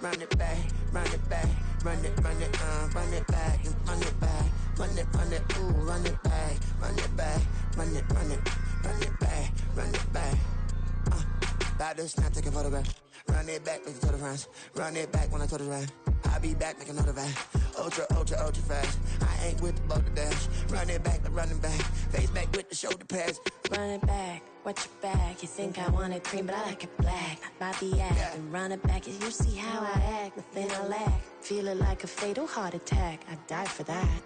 Run it back, run it back, run it back, run it back, run it, ooh, run it back, run it back, run it back, run it back. About to snap, take a photograph. Run it back, make it to the friends. Run it back when I told it right. I'll be back, make another back. Ultra fast. I ain't with the boat to dash. Run it back, I'm running back. Face back with the shoulder pads. Run it back, watch your back. You think I want it cream, but I like it black. Bobby act Yeah. and run it back. You see how I act, nothing I lack. Feel it like a fatal heart attack. I'd die for that.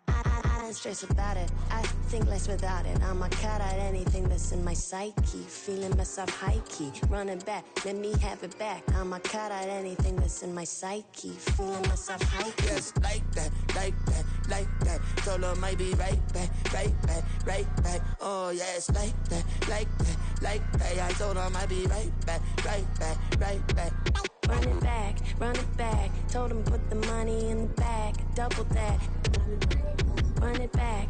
I don't stress about it. I think less without it. I'ma cut out anything that's in my psyche. Feeling myself high key. Running back, let me have it back. I'ma cut out anything that's in my psyche. Feeling myself high key. Yes, like that. Told her might be right back. Oh, yes, like that. I told her might be right back. Run it back. Told him put the money in the bag. Double that. Run it back.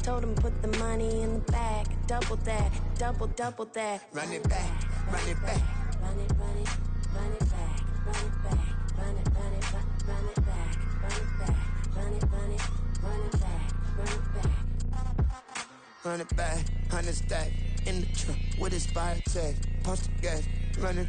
Told him put the money in the bag. Double that. Double that. Run it back. Run it back. Run it back. Run it back. Run it back. Run it back. Run it back, 100 stack in the truck with his fire tag. Punch the gas, running.